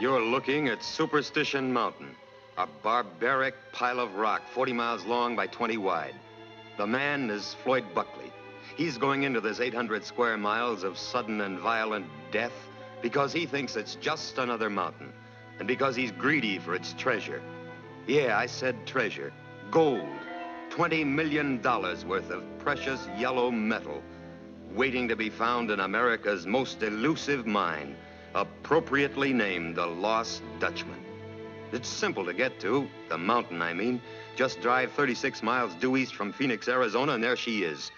You're looking at Superstition Mountain, a barbaric pile of rock 40 miles long by 20 wide. The man is Floyd Buckley. He's going into this 800 square miles of sudden and violent death because he thinks it's just another mountain, and because he's greedy for its treasure. Yeah, I said treasure. Gold. $20 million worth of precious yellow metal waiting to be found in America's most elusive mine, appropriately named the Lost Dutchman. It's simple to get to, the mountain, I mean. Just drive 36 miles due east from Phoenix, Arizona, and there she is.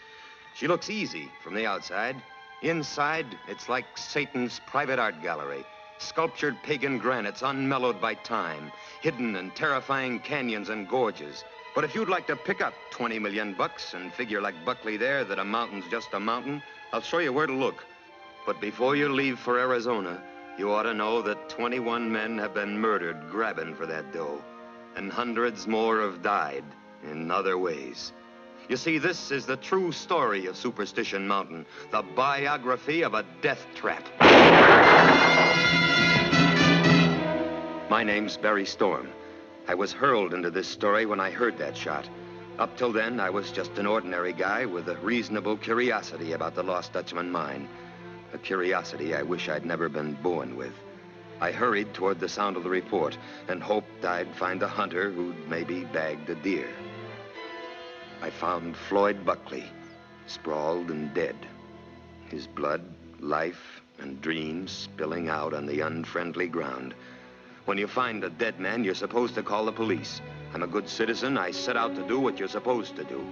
She looks easy from the outside. Inside, it's like Satan's private art gallery. Sculptured pagan granites unmellowed by time, hidden in terrifying canyons and gorges. But if you'd like to pick up 20 million bucks and figure like Buckley there that a mountain's just a mountain, I'll show you where to look. But before you leave for Arizona, you ought to know that 21 men have been murdered grabbing for that dough, and hundreds more have died in other ways. You see, this is the true story of Superstition Mountain, the biography of a death trap. My name's Barry Storm. I was hurled into this story when I heard that shot. Up till then, I was just an ordinary guy with a reasonable curiosity about the Lost Dutchman mine. A curiosity I wish I'd never been born with. I hurried toward the sound of the report and hoped I'd find a hunter who'd maybe bagged a deer. I found Floyd Buckley, sprawled and dead. His blood, life, and dreams spilling out on the unfriendly ground. When you find a dead man, you're supposed to call the police. I'm a good citizen. I set out to do what you're supposed to do.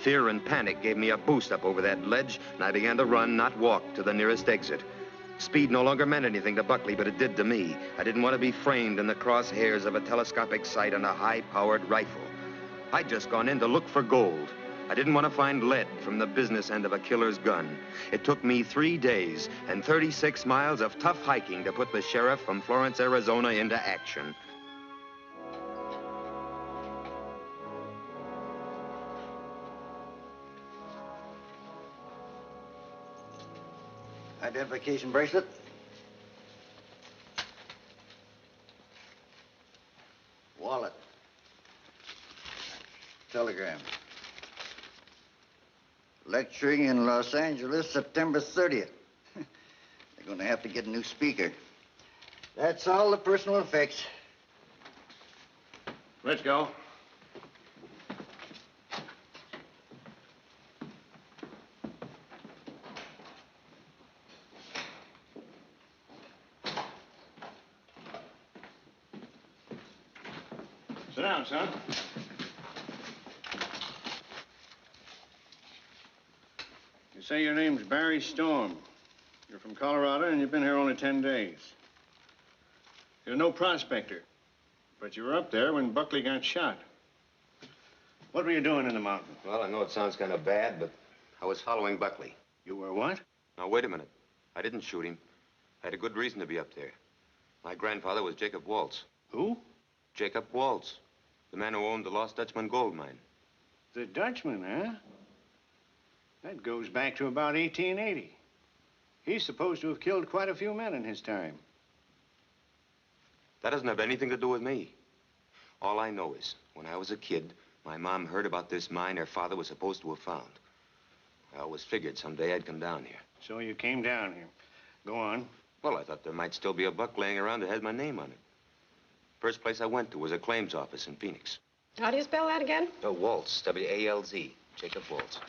Fear and panic gave me a boost up over that ledge, and I began to run, not walk, to the nearest exit. Speed no longer meant anything to Buckley, but it did to me. I didn't want to be framed in the crosshairs of a telescopic sight on a high-powered rifle. I'd just gone in to look for gold. I didn't want to find lead from the business end of a killer's gun. It took me 3 days and 36 miles of tough hiking to put the sheriff from Florence, Arizona into action. Identification bracelet. Wallet. Telegram. Lecturing in Los Angeles, September 30th. They're going to have to get a new speaker. That's all the personal effects. Let's go. Sit down, son. You say your name's Barry Storm. You're from Colorado, and you've been here only 10 days. You're no prospector, but you were up there when Buckley got shot. What were you doing in the mountain? Well, I know it sounds kind of bad, but I was following Buckley. You were what? Now, wait a minute. I didn't shoot him. I had a good reason to be up there. My grandfather was Jacob Waltz. Who? Jacob Waltz, the man who owned the Lost Dutchman gold mine. The Dutchman, huh? That goes back to about 1880. He's supposed to have killed quite a few men in his time. That doesn't have anything to do with me. All I know is, when I was a kid, my mom heard about this mine her father was supposed to have found. I always figured someday I'd come down here. So you came down here. Go on. Well, I thought there might still be a buck laying around that had my name on it. First place I went to was a claims office in Phoenix. How do you spell that again? Oh, Waltz, W-A-L-Z, Jacob Waltz.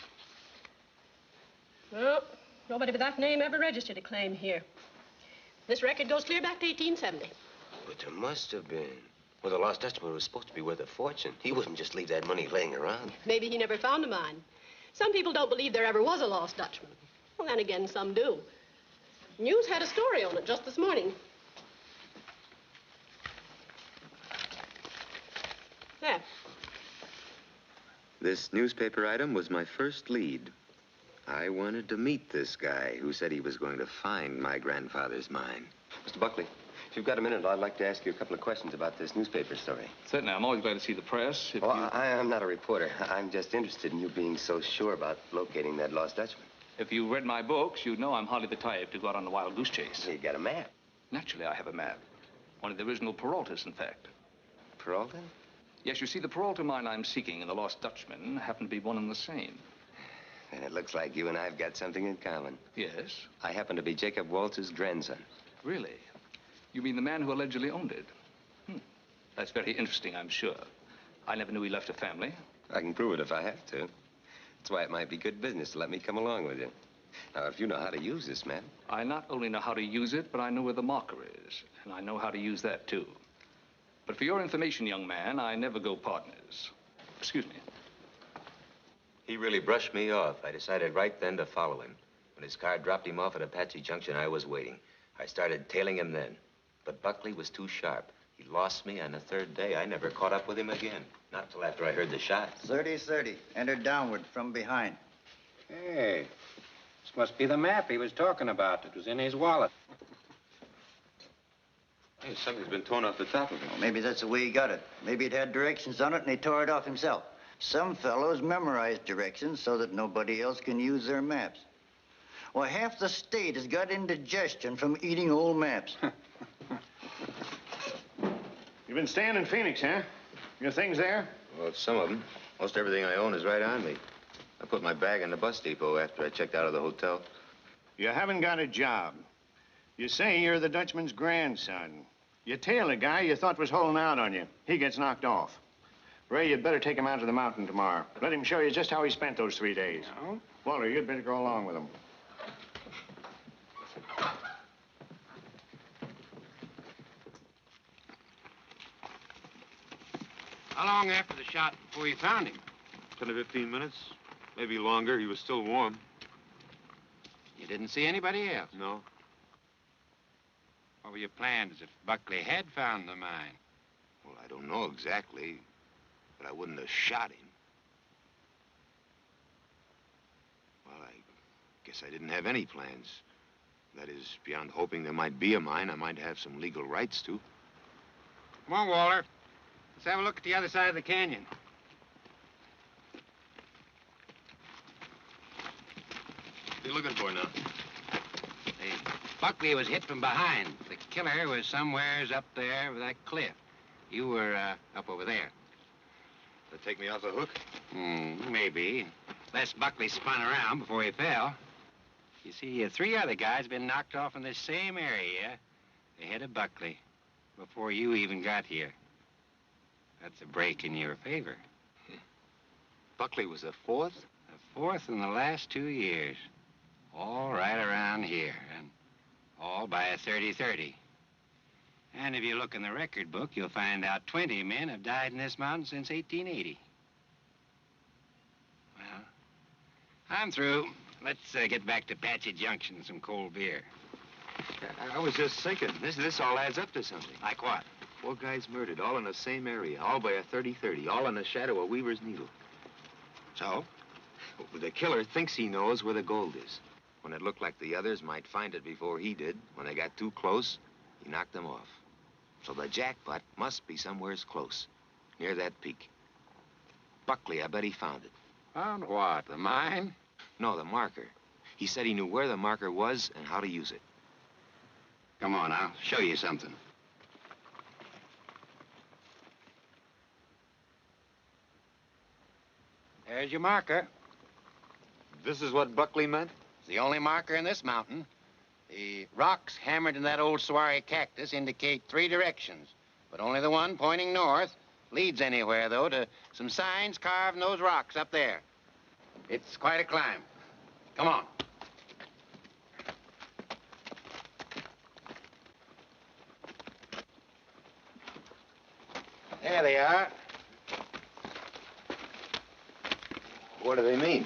Well, nobody with that name ever registered a claim here. This record goes clear back to 1870. But there must have been. Well, the Lost Dutchman was supposed to be worth a fortune. He wouldn't just leave that money laying around. Maybe he never found a mine. Some people don't believe there ever was a lost Dutchman. Well, then again, some do. News had a story on it just this morning. There. This newspaper item was my first lead. I wanted to meet this guy who said he was going to find my grandfather's mine. Mr. Buckley, if you've got a minute, I'd like to ask you a couple of questions about this newspaper story. Certainly. I'm always glad to see the press. Well, I'm not a reporter. I'm just interested in you being so sure about locating that Lost Dutchman. If you read my books, you'd know I'm hardly the type to go out on a wild goose chase. You got a map. Naturally, I have a map. One of the original Peraltas, in fact. Peralta? Yes, you see, the Peralta mine I'm seeking and the Lost Dutchman happen to be one and the same. And it looks like you and I've got something in common. Yes? I happen to be Jacob Waltz's grandson. Really? You mean the man who allegedly owned it? That's very interesting, I'm sure. I never knew he left a family. I can prove it if I have to. That's why it might be good business to let me come along with you. Now, if you know how to use this map. I not only know how to use it, but I know where the marker is. And I know how to use that, too. But for your information, young man, I never go partners. Excuse me. He really brushed me off. I decided right then to follow him. When his car dropped him off at Apache Junction, I was waiting. I started tailing him then. But Buckley was too sharp. He lost me on the third day. I never caught up with him again. Not till after I heard the shot. 30-30. Entered downward from behind. Hey, this must be the map he was talking about. It was in his wallet. Hey, something's been torn off the top of it. Well, maybe that's the way he got it. Maybe it had directions on it and he tore it off himself. Some fellows memorize directions so that nobody else can use their maps. Well, half the state has got indigestion from eating old maps. You've been staying in Phoenix, huh? Your things there? Well, some of them. Most everything I own is right on me. I put my bag in the bus depot after I checked out of the hotel. You haven't got a job. You say you're the Dutchman's grandson. You tail a guy you thought was holding out on you. He gets knocked off. Ray, you'd better take him out to the mountain tomorrow. Let him show you just how he spent those 3 days. No? Walter, you'd better go along with him. How long after the shot before you found him? 10 to 15 minutes, maybe longer. He was still warm. You didn't see anybody else? No. What were your plans if Buckley had found the mine? Well, I don't know exactly, but I wouldn't have shot him. Well, I guess I didn't have any plans. That is, beyond hoping there might be a mine, I might have some legal rights to. Come on, Walter. Let's have a look at the other side of the canyon. What are you looking for now? Buckley was hit from behind. The killer was somewheres up there with that cliff. You were up over there. That take me off the hook? Maybe. Unless Buckley spun around before he fell. You see, 3 other guys been knocked off in this same area ahead of Buckley before you even got here. That's a break in your favor. Buckley was the fourth? The fourth in the last 2 years. All right around here, and all by a 30-30. And if you look in the record book, you'll find out 20 men have died in this mountain since 1880. Well, I'm through. Let's get back to Apache Junction and some cold beer. I was just thinking, this all adds up to something. Like what? 4 guys murdered, all in the same area, all by a 30-30, all in the shadow of Weaver's Needle. So? Well, the killer thinks he knows where the gold is. When it looked like the others might find it before he did, when they got too close, he knocked them off. So the jackpot must be somewheres close, near that peak. Buckley, I bet he found it. Found what? The mine? No, the marker. He said he knew where the marker was and how to use it. Come on, I'll show you something. There's your marker. This is what Buckley meant? It's the only marker in this mountain. The rocks hammered in that old saguaro cactus indicate 3 directions, but only the one pointing north leads anywhere, though, to some signs carved in those rocks up there. It's quite a climb. Come on. There they are. What do they mean?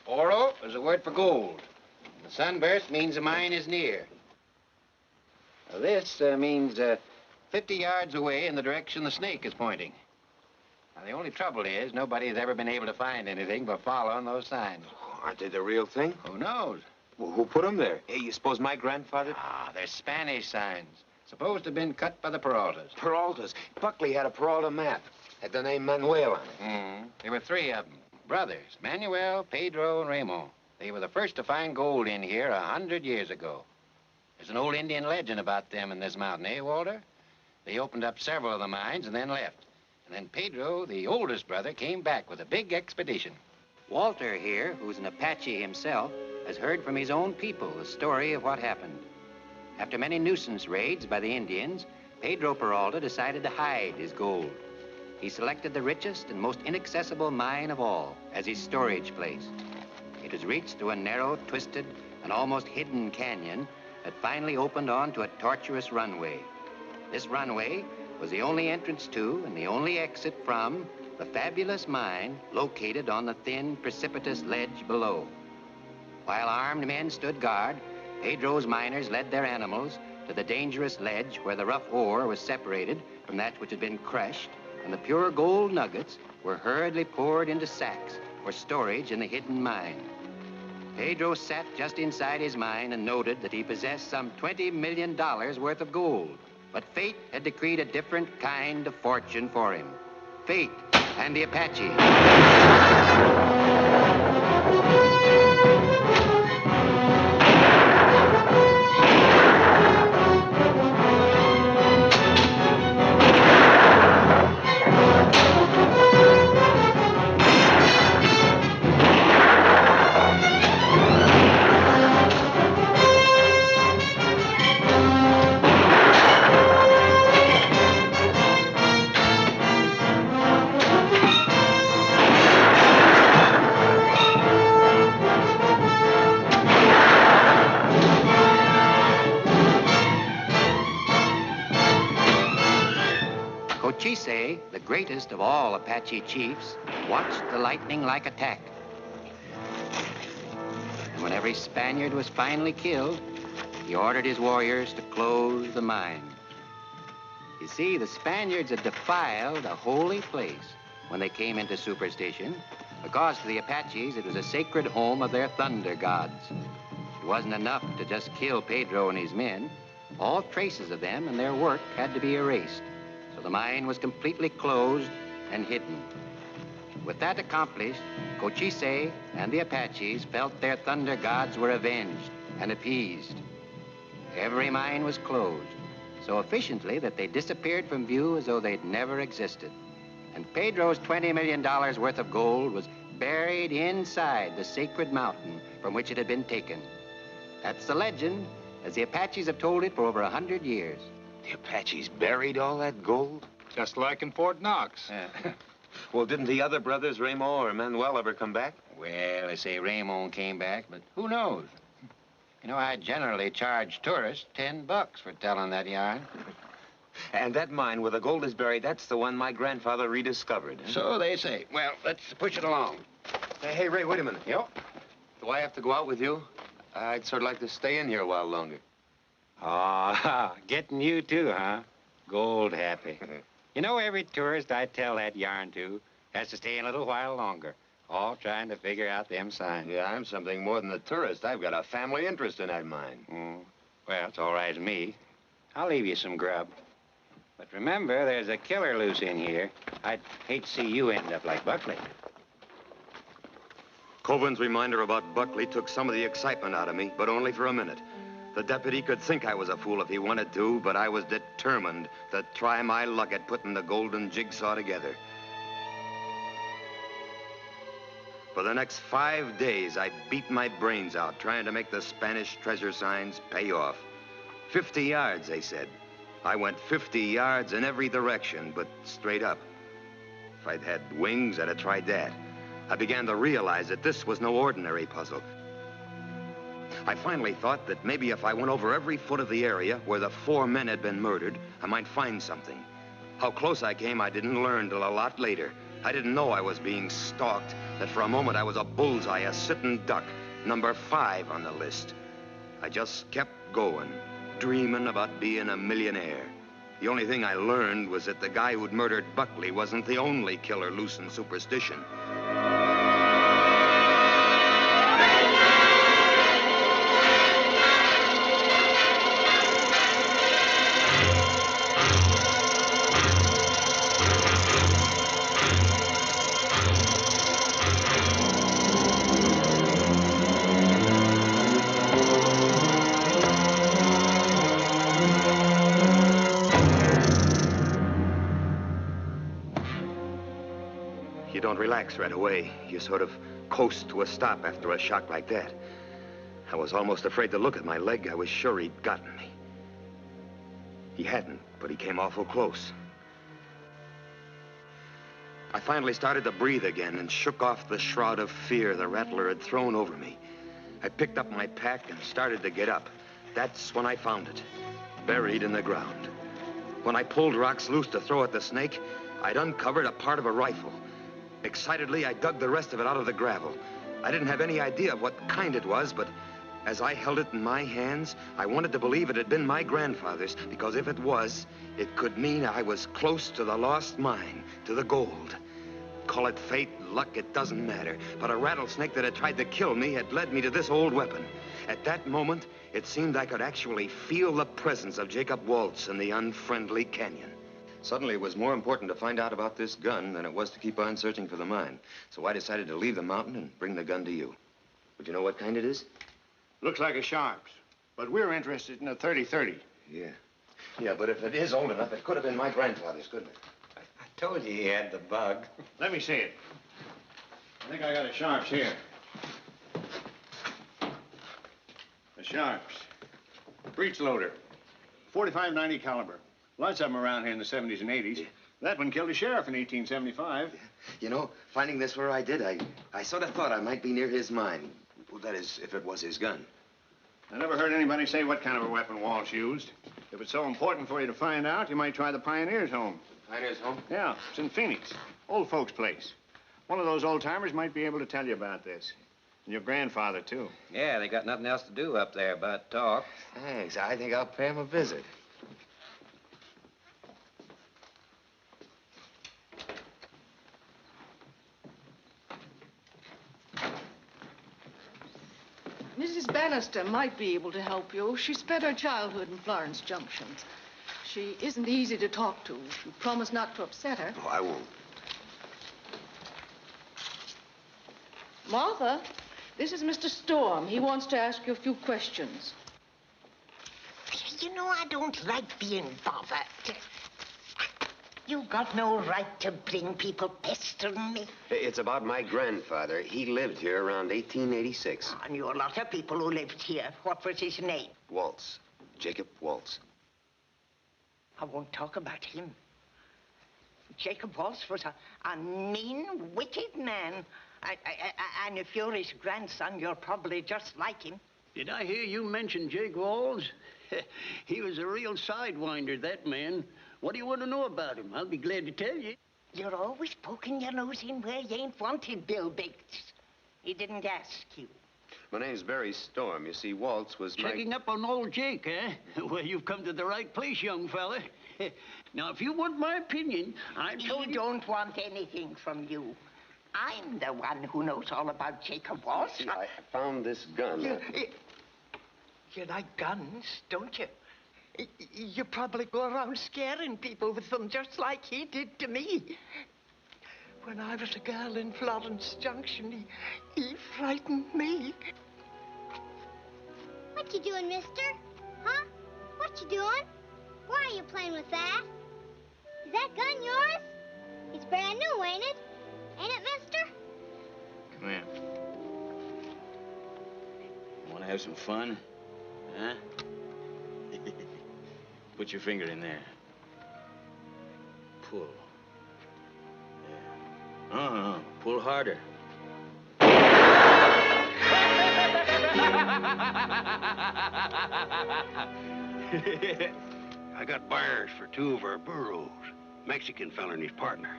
Oro is a word for gold. The sunburst means the mine is near. Now, this means 50 yards away in the direction the snake is pointing. Now, the only trouble is nobody's ever been able to find anything but following those signs. Aren't they the real thing? Who knows? Well, who put them there? Hey, you suppose my grandfather? Ah, they're Spanish signs. Supposed to have been cut by the Peraltas. Peraltas. Buckley had a Peralta map. Had the name Manuel on it. There were 3 of them. Brothers, Manuel, Pedro, and Ramo. They were the first to find gold in here 100 years ago. There's an old Indian legend about them in this mountain, eh, Walter? They opened up several of the mines and then left. And then Pedro, the oldest brother, came back with a big expedition. Walter here, who's an Apache himself, has heard from his own people the story of what happened. After many nuisance raids by the Indians, Pedro Peralta decided to hide his gold. He selected the richest and most inaccessible mine of all as his storage place. It was reached through a narrow, twisted, and almost hidden canyon that finally opened onto a tortuous runway. This runway was the only entrance to and the only exit from the fabulous mine located on the thin, precipitous ledge below. While armed men stood guard, Pedro's miners led their animals to the dangerous ledge where the rough ore was separated from that which had been crushed, and the pure gold nuggets were hurriedly poured into sacks for storage in the hidden mine. Pedro sat just inside his mine and noted that he possessed some $20 million worth of gold. But fate had decreed a different kind of fortune for him. Fate and the Apache. Cochise, the greatest of all Apache chiefs, watched the lightning-like attack. And when every Spaniard was finally killed, he ordered his warriors to close the mine. You see, the Spaniards had defiled a holy place when they came into superstition, because to the Apaches it was a sacred home of their thunder gods. It wasn't enough to just kill Pedro and his men. All traces of them and their work had to be erased. So the mine was completely closed and hidden. With that accomplished, Cochise and the Apaches felt their thunder gods were avenged and appeased. Every mine was closed so efficiently that they disappeared from view as though they'd never existed. And Pedro's $20 million worth of gold was buried inside the sacred mountain from which it had been taken. That's the legend, as the Apaches have told it for over 100 years. The Apaches buried all that gold? Just like in Fort Knox. Well, didn't the other brothers, Ramo or Manuel, ever come back? Well, they say Raymond came back, but who knows? You know, I generally charge tourists $10 for telling that yarn. And that mine where the gold is buried, that's the one my grandfather rediscovered. Huh? So they say. Well, let's push it along. Hey, Ray, wait a minute. Yep. Do I have to go out with you? I'd sort of like to stay in here a while longer. Oh, getting you too, huh? Gold happy. You know, every tourist I tell that yarn to has to stay a little while longer, all trying to figure out them signs. Yeah, I'm something more than a tourist. I've got a family interest in that mine. Well, it's all right with me. I'll leave you some grub. But remember, there's a killer loose in here. I'd hate to see you end up like Buckley. Covan's reminder about Buckley took some of the excitement out of me, but only for a minute. The deputy could think I was a fool if he wanted to, but I was determined to try my luck at putting the golden jigsaw together. For the next 5 days, I beat my brains out trying to make the Spanish treasure signs pay off. 50 yards, they said. I went 50 yards in every direction, but straight up. If I'd had wings, I'd have tried that. I began to realize that this was no ordinary puzzle. I finally thought that maybe if I went over every foot of the area where the 4 men had been murdered, I might find something. How close I came, I didn't learn till a lot later. I didn't know I was being stalked, that for a moment I was a bullseye, a sitting duck, number 5 on the list. I just kept going, dreaming about being a millionaire. The only thing I learned was that the guy who'd murdered Buckley wasn't the only killer loose in superstition. don't relax right away. You sort of coast to a stop after a shock like that. I was almost afraid to look at my leg. I was sure he'd gotten me. He hadn't, but he came awful close. I finally started to breathe again and shook off the shroud of fear the rattler had thrown over me. I picked up my pack and started to get up. That's when I found it, buried in the ground. When I pulled rocks loose to throw at the snake, I'd uncovered a part of a rifle. Excitedly, I dug the rest of it out of the gravel. I didn't have any idea of what kind it was, but as I held it in my hands, I wanted to believe it had been my grandfather's, because if it was, it could mean I was close to the lost mine, to the gold. Call it fate, luck, it doesn't matter. But a rattlesnake that had tried to kill me had led me to this old weapon. At that moment, it seemed I could actually feel the presence of Jacob Waltz in the unfriendly canyon. Suddenly, it was more important to find out about this gun than it was to keep on searching for the mine. So I decided to leave the mountain and bring the gun to you. Would you know what kind it is? Looks like a Sharps, but we're interested in a 30-30. Yeah. Yeah, but if it is old enough, it could have been my grandfather's, couldn't it? I told you he had the bug. Let me see it. I think I got a Sharps here. A Sharps. Breech loader. 45-90 caliber. Lots of them around here in the 70s and 80s. Yeah. That one killed a sheriff in 1875. Yeah. You know, finding this where I did, I sort of thought I might be near his mine. Well, that is, if it was his gun. I never heard anybody say what kind of a weapon Waltz used. If it's so important for you to find out, you might try the Pioneer's home. Pioneer's home? Yeah, it's in Phoenix. Old folks' place. One of those old-timers might be able to tell you about this. And your grandfather, too. Yeah, they got nothing else to do up there but talk. Thanks. I think I'll pay him a visit. Mrs. Bannister might be able to help you. She spent her childhood in Florence Junction. She isn't easy to talk to. You promise not to upset her. Oh, I won't. Martha, this is Mr. Storm. He wants to ask you a few questions. You know, I don't like being bothered. You got no right to bring people pestering me. It's about my grandfather. He lived here around 1886. I knew a lot of people who lived here. What was his name? Waltz. Jacob Waltz. I won't talk about him. Jacob Waltz was a mean, wicked man. And if you're his grandson, you're probably just like him. Did I hear you mention Jake Walls? He was a real sidewinder, that man. What do you want to know about him? I'll be glad to tell you. You're always poking your nose in where you ain't wanted, Bill Biggs. He didn't ask you. My name's Barry Storm. You see, Waltz was Checking up on old Jake, eh? Well, you've come to the right place, young fella. Now, if you want my opinion, I don't want anything from you. I'm the one who knows all about Jacob Waltz. See, I found this gun. You like guns, don't you? You probably go around scaring people with them just like he did to me. When I was a girl in Florence Junction, he frightened me. What you doing, mister? Huh? What you doing? Why are you playing with that? Is that gun yours? It's brand new, ain't it? Ain't it, mister? Come here. Want to have some fun? Huh? Put your finger in there. Pull. Yeah. Uh-huh. Pull harder. I got buyers for 2 of our burros. Mexican fella and his partner.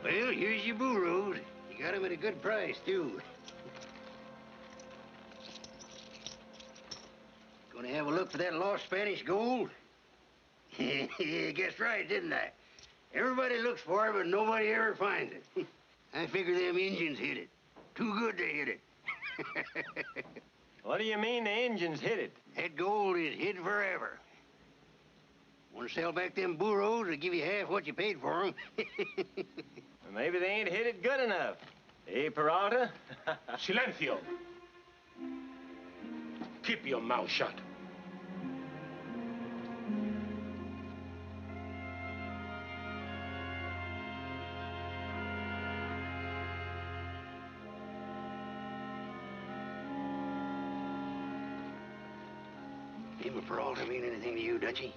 Well, here's your burros. You got them at a good price, too. Gonna have a look for that lost Spanish gold? Guessed right, didn't I? Everybody looks for it, but nobody ever finds it. I figure them Indians hid it. Too good to hit it. What do you mean the Indians hid it? That gold is hid forever. Want to sell back them burros or give you half what you paid for them? Well, maybe they ain't hid it good enough. Eh, Peralta? Silencio. Keep your mouth shut. Him and Peralta mean anything to you, Dutchie?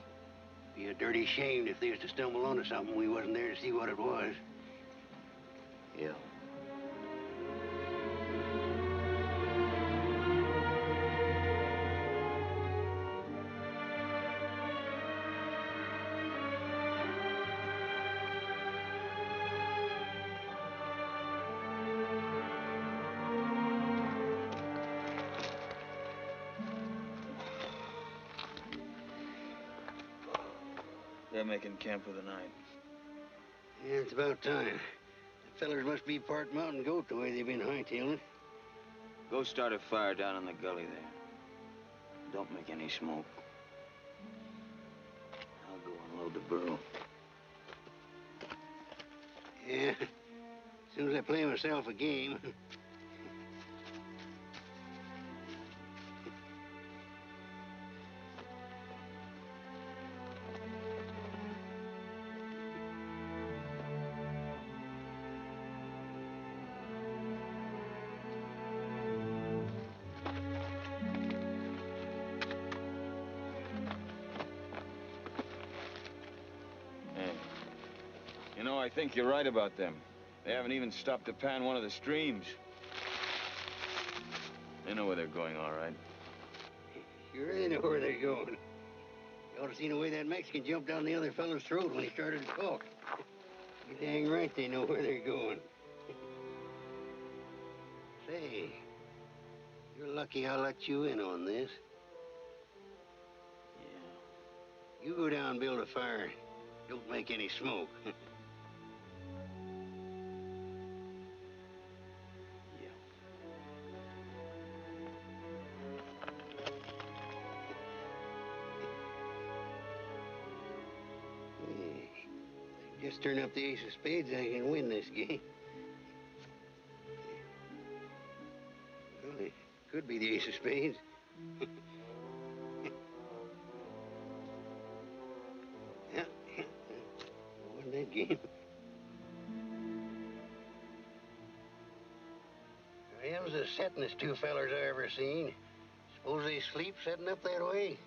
Be a dirty shame if they was to stumble onto something we wasn't there to see what it was. Yeah. They're making camp for the night. Yeah, it's about time. The fellers must be part mountain goat the way they've been hightailing. Go start a fire down in the gully there. Don't make any smoke. I'll go unload the burro. Yeah, as soon as I play myself a game. You know, I think you're right about them. They haven't even stopped to pan one of the streams. They know where they're going, all right. Sure they know where they're going. You ought to seen the way that Mexican jumped down the other fellow's throat when he started to talk. You dang right they know where they're going. Say, you're lucky I let you in on this. Yeah. You go down and build a fire. Don't make any smoke. Just turn up the ace of spades, I can win this game. Well, it could be the ace of spades. Yeah, won that game. Them's the settingest two fellers I ever seen. Suppose they sleep setting up that way?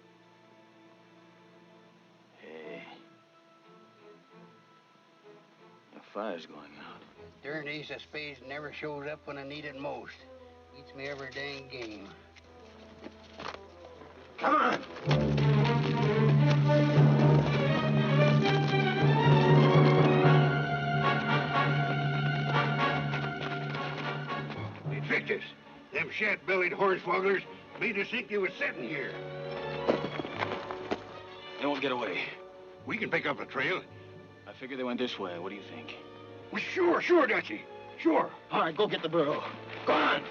Hey. The fire's going out. Darn ace of spades never shows up when I need it most. Beats me every dang game. Come on! They tricked us. Them shat-bellied hornswogglers made us think they was sitting here. They won't get away. We can pick up a trail. I figure they went this way. What do you think? Well, sure, Dutchie. Sure. All right, go get the burro. Go on!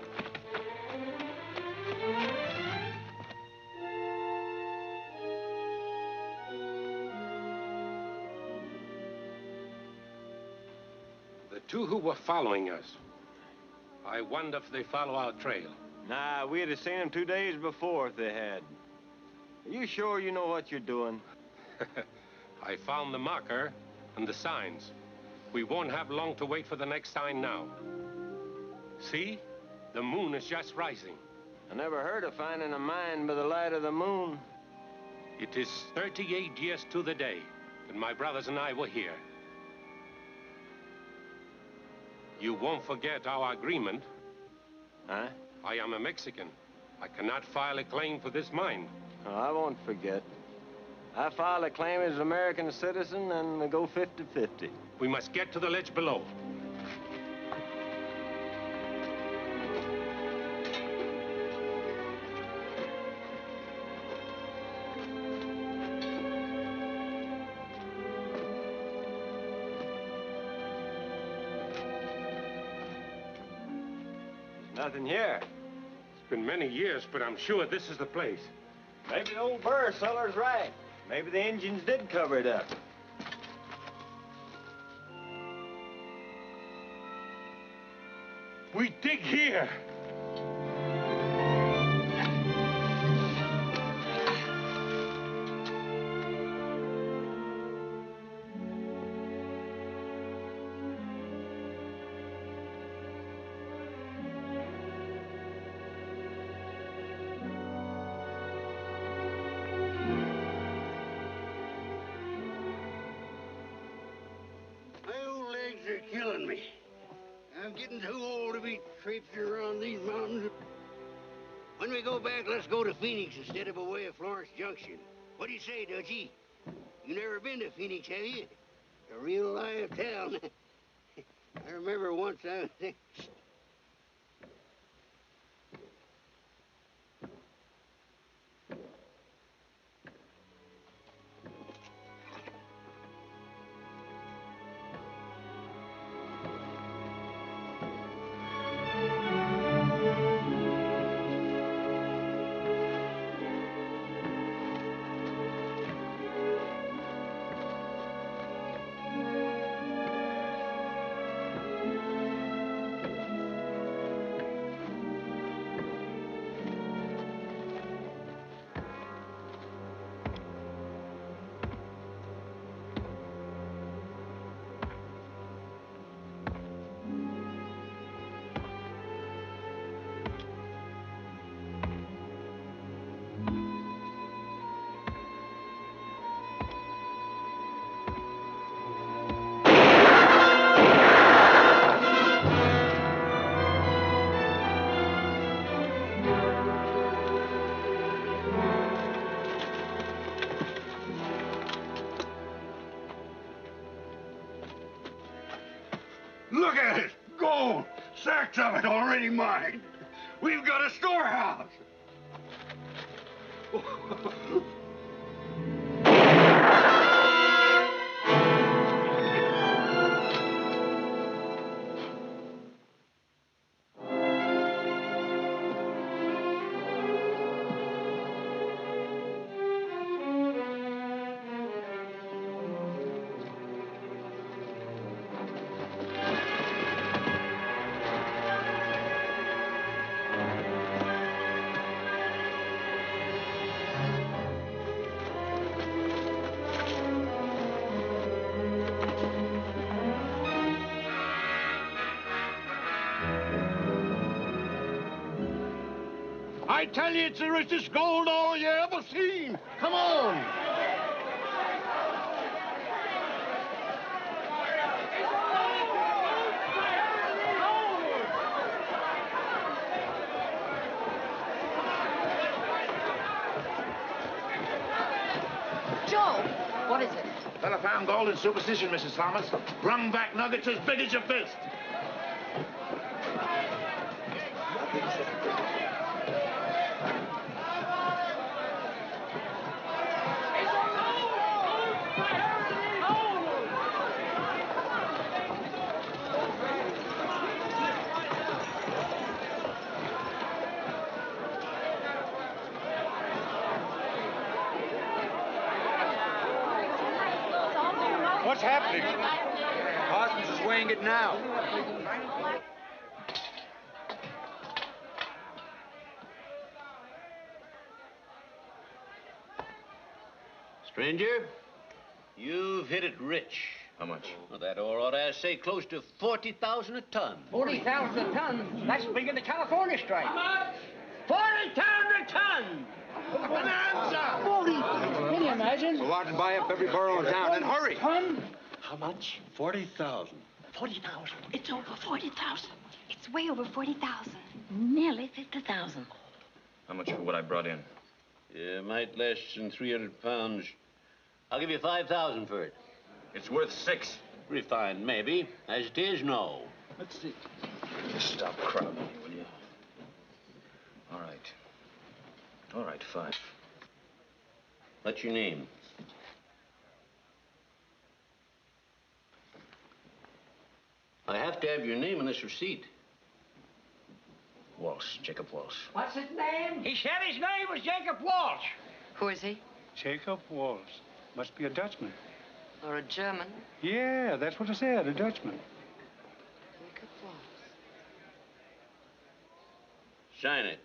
The two who were following us. I wonder if they follow our trail. Nah, we'd have seen them 2 days before if they had. Are you sure you know what you're doing? I found the marker and the signs. We won't have long to wait for the next sign now. See? The moon is just rising. I never heard of finding a mine by the light of the moon. It is 38 years to the day that my brothers and I were here. You won't forget our agreement. Huh? I am a Mexican. I cannot file a claim for this mine. Oh, I won't forget. I file a claim as an American citizen, and we go 50-50. We must get to the ledge below. Nothing here. It's been many years, but I'm sure this is the place. Maybe the old burr seller's right. Maybe the Indians did cover it up. We dig here. getting too old to be traipsing around these mountains. When we go back, let's go to Phoenix instead of away at Florence Junction. What do you say, Dutchie? You never been to Phoenix, have you? A real live town. I remember once I was there. Look at it! Gold! Sacks of it already mined! We've got a storehouse! I tell you, it's the richest gold ore you ever seen. Come on. Joe, what is it? Fella found gold in Superstition, Mrs. Thomas. Brung back nuggets as big as your fist. What's happening? Parsons is weighing it now. Stranger, you've hit it rich. How much? Well, that ore ought to say close to 40,000 a ton. 40,000 a ton? That's bigger than the California strike. How much? 40,000 a ton! Bonanza! 40,000. Can you imagine? Go out and buy up every borough in town, and hurry. Ton? How much? 40,000. 40,000. It's over 40,000. It's way over 40,000. Nearly 50,000. How much for what I brought in? Yeah, might less than 300 pounds. I'll give you 5,000 for it. It's worth 6. Refined, maybe. As it is, no. Let's see. Just stop crowding me, will you? All right. All right, 5. What's your name? I have to have your name on this receipt. Walsh, Jacob Walsh. What's his name? He said his name was Jacob Walsh. Who is he? Jacob Walsh. Must be a Dutchman. Or a German? Yeah, that's what I said, a Dutchman. Jacob Walsh. Sign it.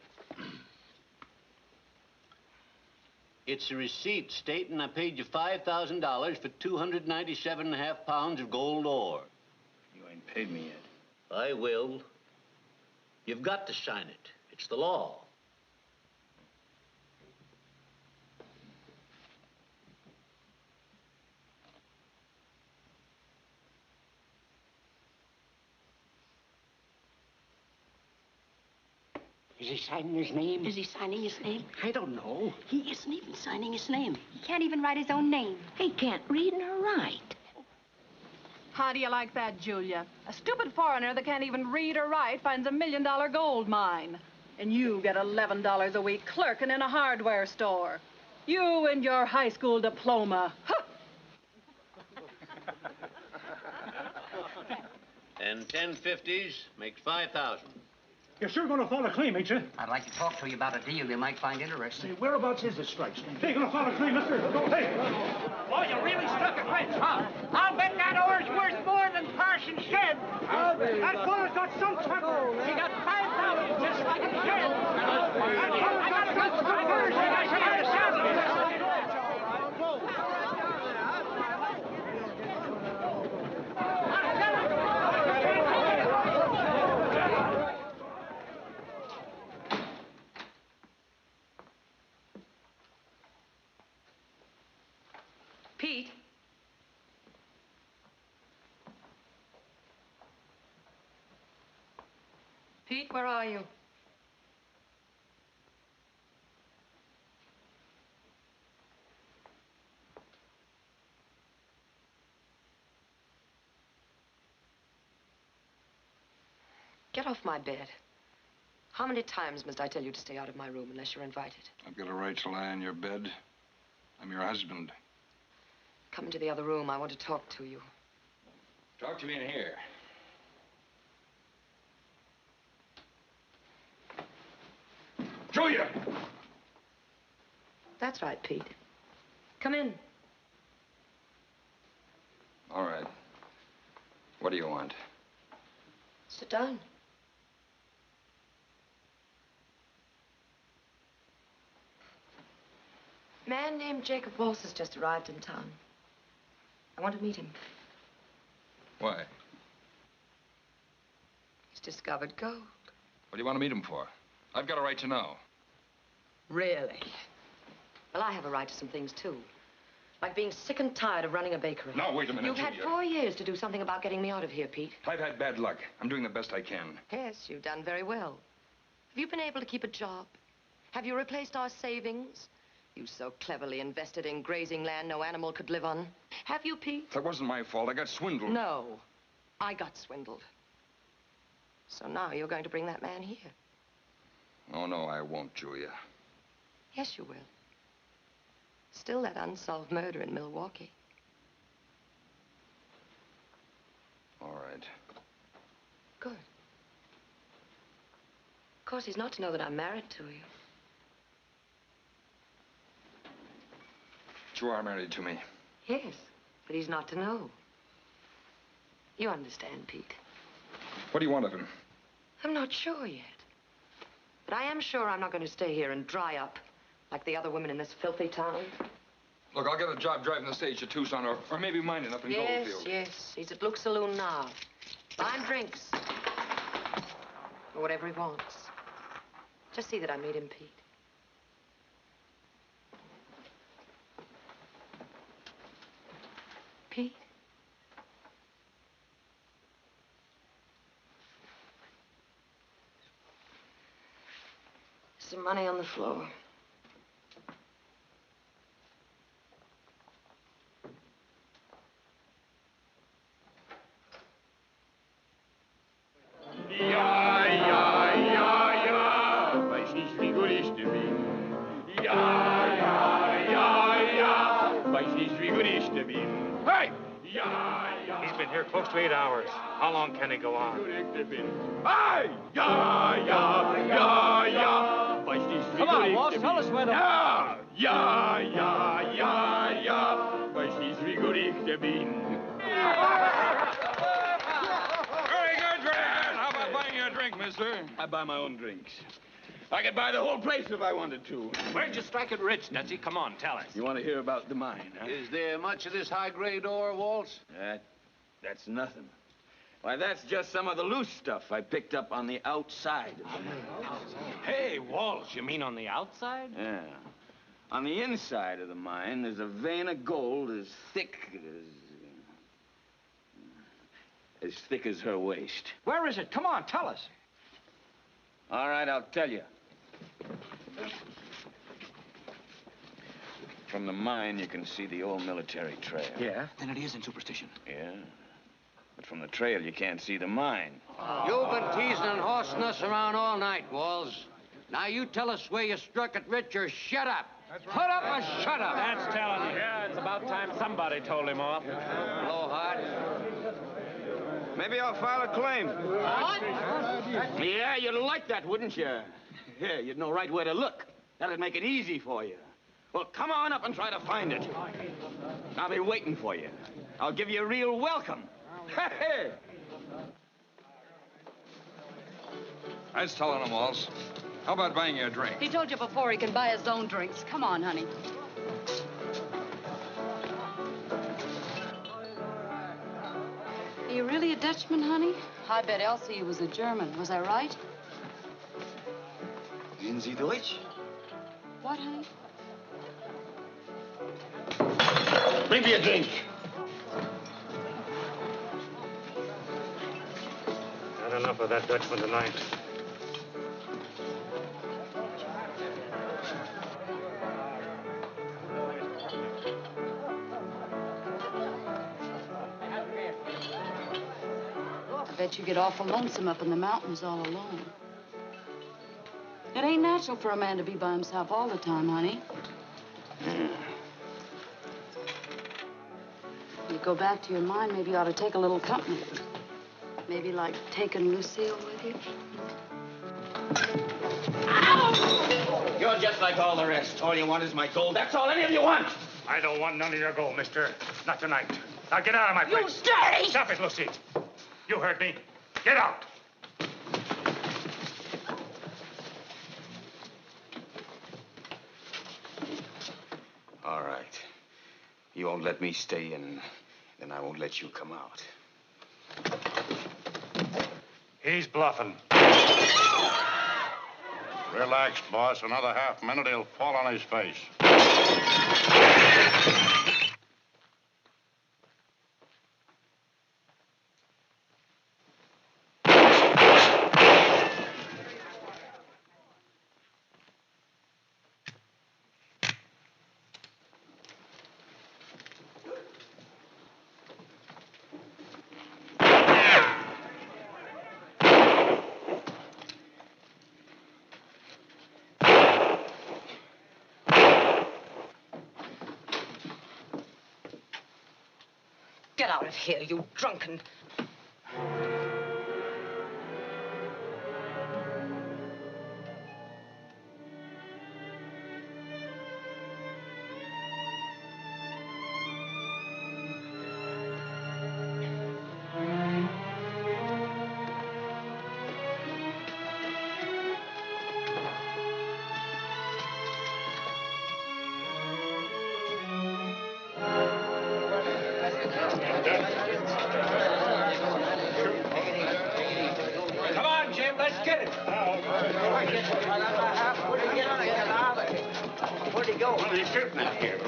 It's a receipt stating I paid you $5,000 for 297.5 pounds of gold ore. You ain't paid me yet. I will. You've got to sign it. It's the law. Is he signing his name? Is he signing his name? I don't know. He isn't even signing his name. He can't even write his own name. He can't read nor write. How do you like that, Julia? A stupid foreigner that can't even read or write finds $1 million gold mine. And you get $11 a week clerking in a hardware store. You and your high school diploma. Huh. And 10 50s makes 5,000. You're sure going to file a claim, ain't you? I'd like to talk to you about a deal you might find interesting. Say, whereabouts is this strike? Hey, going to file a claim, mister? Go, hey. Boy, you really struck it rich, huh? I'll bet that ore's worth more than Parson said. That feller's got some temper. He got 5,000 just like he said. That feller's got some temper. He got some understanding. Pete? Pete, where are you? Get off my bed. How many times must I tell you to stay out of my room unless you're invited? I've got a right to lie in your bed. I'm your husband. Come into the other room. I want to talk to you. Talk to me in here. Julia! That's right, Pete. Come in. All right. What do you want? Sit down. A man named Jacob Walsh has just arrived in town. I want to meet him. Why? He's discovered gold. What do you want to meet him for? I've got a right to know. Really? Well, I have a right to some things, too. Like being sick and tired of running a bakery. Now, wait a minute, You've had Julia. 4 years to do something about getting me out of here, Pete. I've had bad luck. I'm doing the best I can. Yes, you've done very well. Have you been able to keep a job? Have you replaced our savings? You so cleverly invested in grazing land no animal could live on. Have you, Pete? That wasn't my fault. I got swindled. No. I got swindled. So now you're going to bring that man here. Oh, no, I won't, Julia. Yes, you will. Still that unsolved murder in Milwaukee. All right. Good. Of course, he's not to know that I'm married to you. But you are married to me. Yes, but he's not to know. You understand, Pete. What do you want of him? I'm not sure yet. But I am sure I'm not going to stay here and dry up like the other women in this filthy town. Look, I'll get a job driving the stage to Tucson or maybe mining up in Goldfield. Yes. He's at Luke's Saloon now. Buying drinks. Or whatever he wants. Just see that I meet him, Pete. Pete? Some money on the floor. Hey! He's been here close to 8 hours. How long can he go on? Hey! Come on, Walsh, tell us where to... Very good, Fred. How about buying you a drink, mister? I buy my own drinks. I could buy the whole place if I wanted to. Where'd you strike it rich, Dutchie? Come on, tell us. You want to hear about the mine, huh? Is there much of this high-grade ore, Waltz? That's nothing. Why, that's just some of the loose stuff I picked up on the outside of the mine. Hey, Walsh, you mean on the outside? Yeah. On the inside of the mine, there's a vein of gold as thick as her waist. Where is it? Come on, tell us. All right, I'll tell you. From the mine, you can see the old military trail. Yeah? Then it is in Superstition. Yeah. But from the trail, you can't see the mine. You've been teasing and horsing us around all night, Walls. Now you tell us where you struck it rich or shut up. Put up or shut up. That's telling you. Yeah, it's about time somebody told him off. Blowhard. Maybe I'll file a claim. What? Yeah, you'd like that, wouldn't you? Yeah, you'd know right where to look. That'd make it easy for you. Well, come on up and try to find it. I'll be waiting for you. I'll give you a real welcome. Hey! I was telling him, Walls. How about buying you a drink? He told you before he can buy his own drinks. Come on, honey. Are you really a Dutchman, honey? I bet Elsie was a German. Was I right? Reden Sie Deutsch? What, honey? Bring me a drink. Not enough of that Dutchman tonight. I bet you get awful lonesome up in the mountains all alone. It ain't natural for a man to be by himself all the time, honey. You go back to your mine, maybe you ought to take a little company. Maybe like taking Lucille with you. Ow! You're just like all the rest. All you want is my gold. That's all any of you want. I don't want none of your gold, mister. Not tonight. Now get out of my place. You dirty! Stop it, Lucy. You heard me. Get out. All right. You won't let me stay in, then I won't let you come out. He's bluffing. Relax, boss. Another half minute, he'll fall on his face. Get out of here, you drunken... Come on, Jim, let's get it. Where'd he go? What are you shooting at here?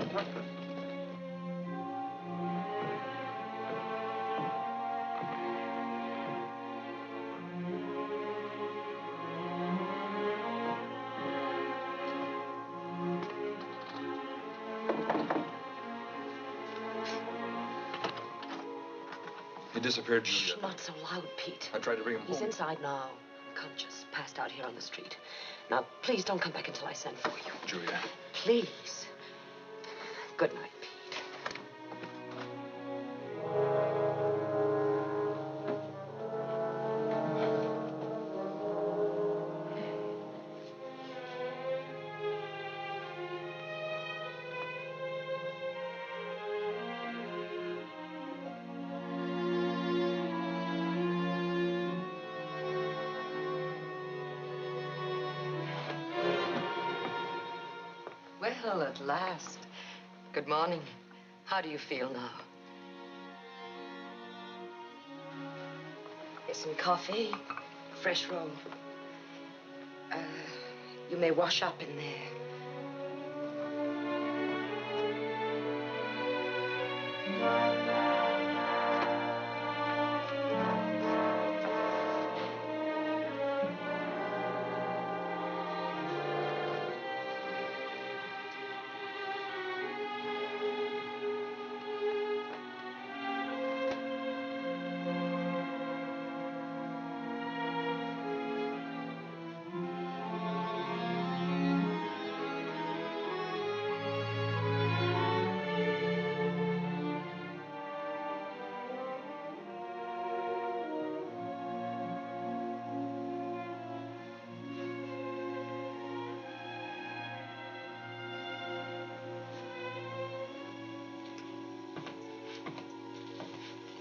He disappeared, Shh, Julia. not so loud, Pete. I tried to bring him He's home. inside now, unconscious, passed out here on the street. Now, please don't come back until I send for you. Julia. Please. Good night, Pete. Well, at last. Good morning. How do you feel now? Here's some coffee, a fresh roll. You may wash up in there.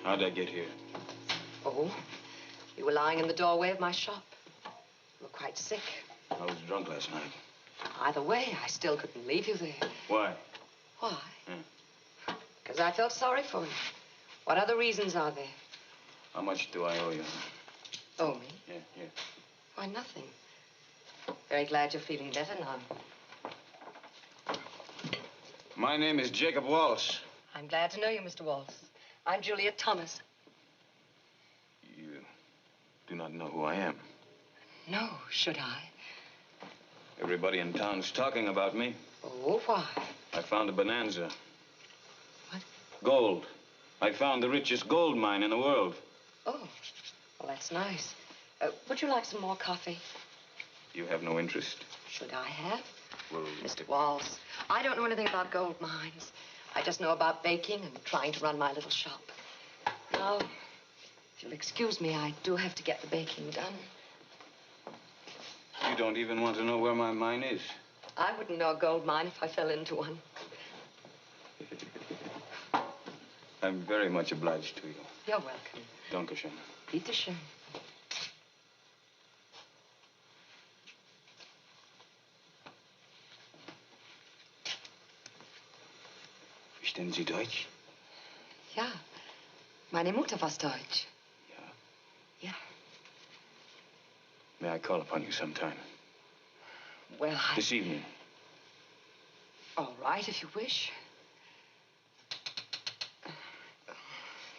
How'd I get here? Oh, you were lying in the doorway of my shop. You were quite sick. I was drunk last night. Either way, I still couldn't leave you there. Why? Why? Because I felt sorry for you. What other reasons are there? How much do I owe you? Oh, me? Yeah. Why, nothing. Very glad you're feeling better now. My name is Jacob Wallace. I'm glad to know you, Mr. Wallace. I'm Juliet Thomas. You do not know who I am. No, should I? Everybody in town's talking about me. Oh, why? I found a bonanza. What? Gold. I found the richest gold mine in the world. Oh, well, that's nice. Would you like some more coffee? You have no interest. Should I have? Well, Mr. Wallace, I don't know anything about gold mines. I just know about baking and trying to run my little shop. Now, if you'll excuse me, I do have to get the baking done. you don't even want to know where my mine is. I wouldn't know a gold mine if I fell into one. I'm very much obliged to you. You're welcome. Dankeschön. Bitteschön. Verstehen Sie Deutsch? Ja, meine Mutter war Deutsch. Ja. May I call upon you sometime? Well, This evening. All right, if you wish.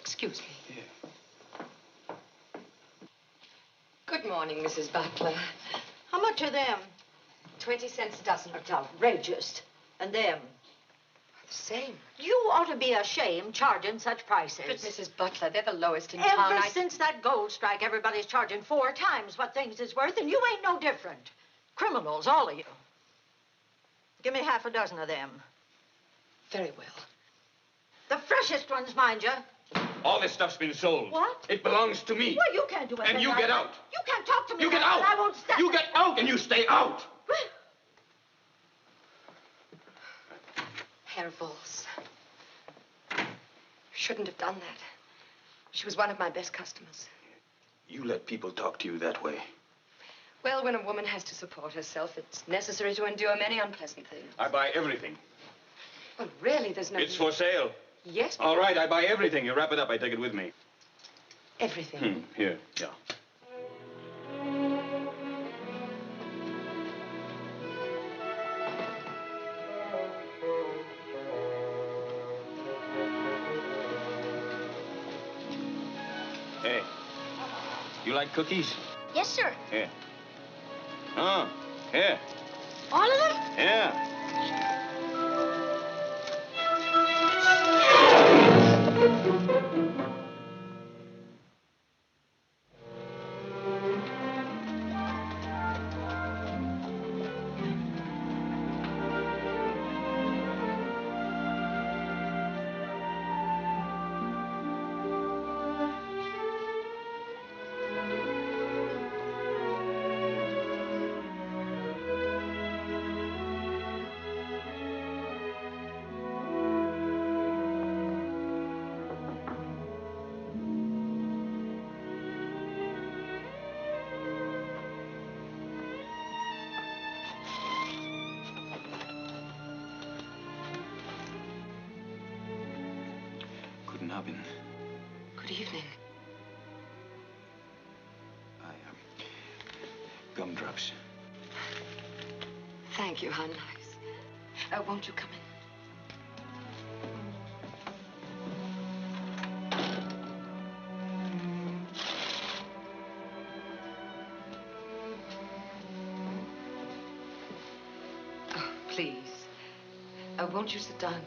Excuse me. Yeah. Good morning, Mrs. Butler. How much are them? 20 cents a dozen. That's outrageous. And them? The same. You ought to be ashamed charging such prices. But, Mrs. Butler, they're the lowest in Ever town. since that gold strike, everybody's charging 4 times what things is worth, and you ain't no different. Criminals, all of you. Give me half a dozen of them. Very well. The freshest ones, mind you. All this stuff's been sold. What? It belongs to me. Well, you can't do anything And you like get that. out. You can't talk to me You get like out. that. I won't stand You it. get out and you stay out. Herr Voss. Shouldn't have done that. She was one of my best customers. You let people talk to you that way. Well, when a woman has to support herself, it's necessary to endure many unpleasant things. I buy everything. Well, really, there's no... It's for sale. Yes, but... All right, I buy everything. You wrap it up, I take it with me. Everything. Here. Yeah. Hey, you like cookies? Yes, sir. Here. Oh, here. All of them? Yeah. Guten Abend. Good evening. Gumdrops. Thank you. How nice. Won't you come in? Oh, please. Won't you sit down?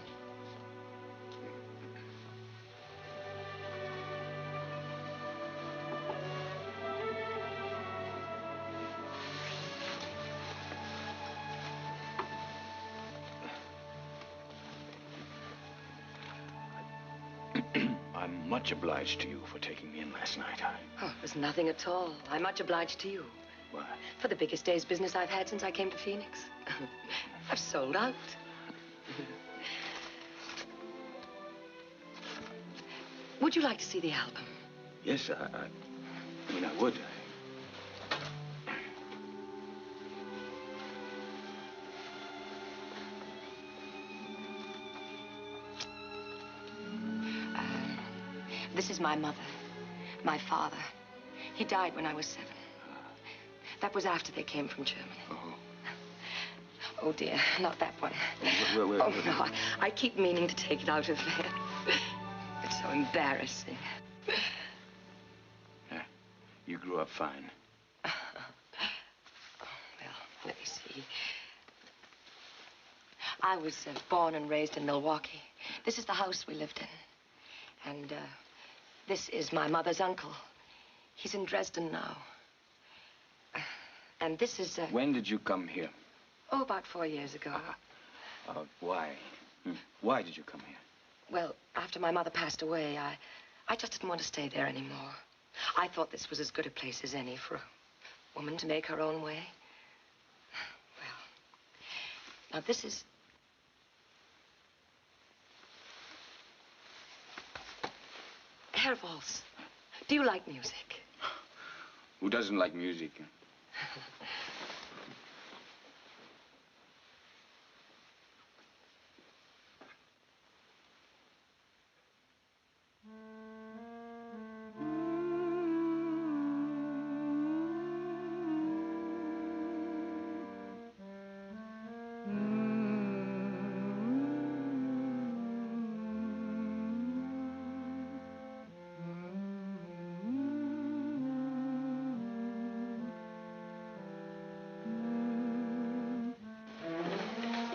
I'm much obliged to you for taking me in last night. Oh, it was nothing at all. I'm much obliged to you. Why? For the biggest day's business I've had since I came to Phoenix. I've sold out. Would you like to see the album? Yes, I mean, I would. This is my mother, my father. He died when I was 7. That was after they came from Germany. Oh, dear, not that one. Well, Oh, no, I keep meaning to take it out of there. It's so embarrassing. You grew up fine. Well, let me see. I was born and raised in Milwaukee. This is the house we lived in. And this is my mother's uncle. He's in Dresden now. And this is... When did you come here? Oh, about 4 years ago. Why? Why did you come here? Well, after my mother passed away, I just didn't want to stay there anymore. I thought this was as good a place as any for a woman to make her own way. Well, now this is... Herr Waltz, do you like music? Who doesn't like music?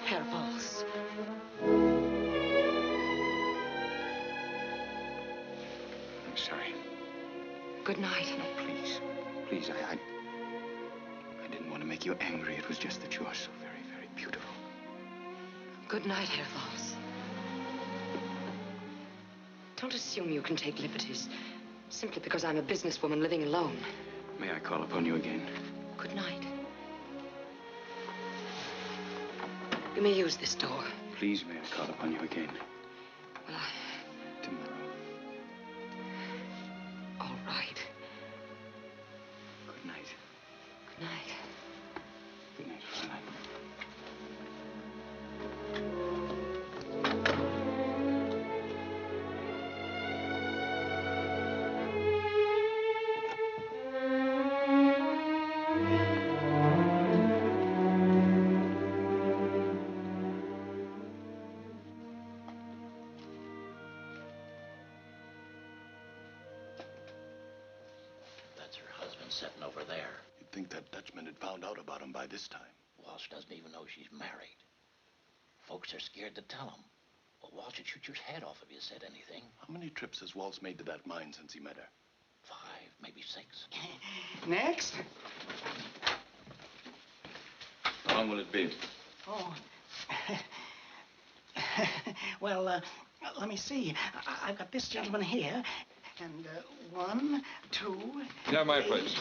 Herr Waltz. I'm sorry. Good night. No, please. Please, I didn't want to make you angry. It was just that you are so very, very beautiful. Good night, Herr Waltz. Don't assume you can take liberties simply because I'm a businesswoman living alone. May I call upon you again? Good night. You may use this door. Please, may I call upon you again? Well, Tomorrow. all right. Good night. Good night. Good night, Fräulein. That's her husband sitting over there. You'd think that Dutchman had found out about him by this time. Walsh doesn't even know she's married. Folks are scared to tell him. Well, Walsh would shoot your head off if you said anything. How many trips has Waltz made to that mine since he met her? 5, maybe 6. Next. How long will it be? Oh. Well, let me see. I've got this gentleman here. And 1, 2... Yeah, my place.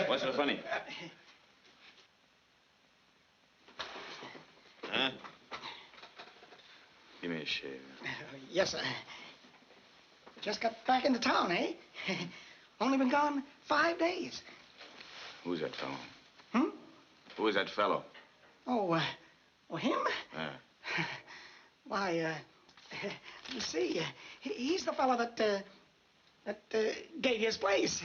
What's so funny? Huh? Give me a shave. Yes, sir. Just got back into town, eh? Only been gone 5 days. Who's that fellow? Hmm? Who is that fellow? Oh, him? Yeah. Why, you see, he's the fellow that gave you his place.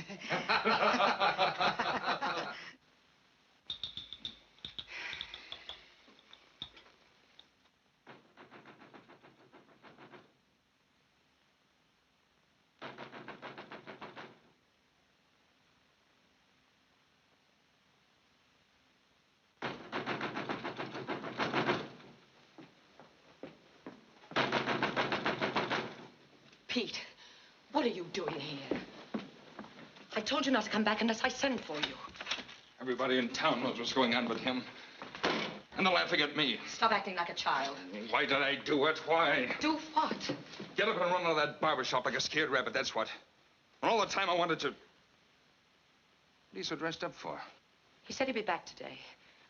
Pete, what are you doing here? I told you not to come back unless I send for you. Everybody in town knows what's going on with him. And they're laughing at me. Stop acting like a child. Why did I do it? Why? Do what? Get up and run out of that barber shop like a scared rabbit, that's what. And all the time I wanted to... What are you so dressed up for? He said he'd be back today.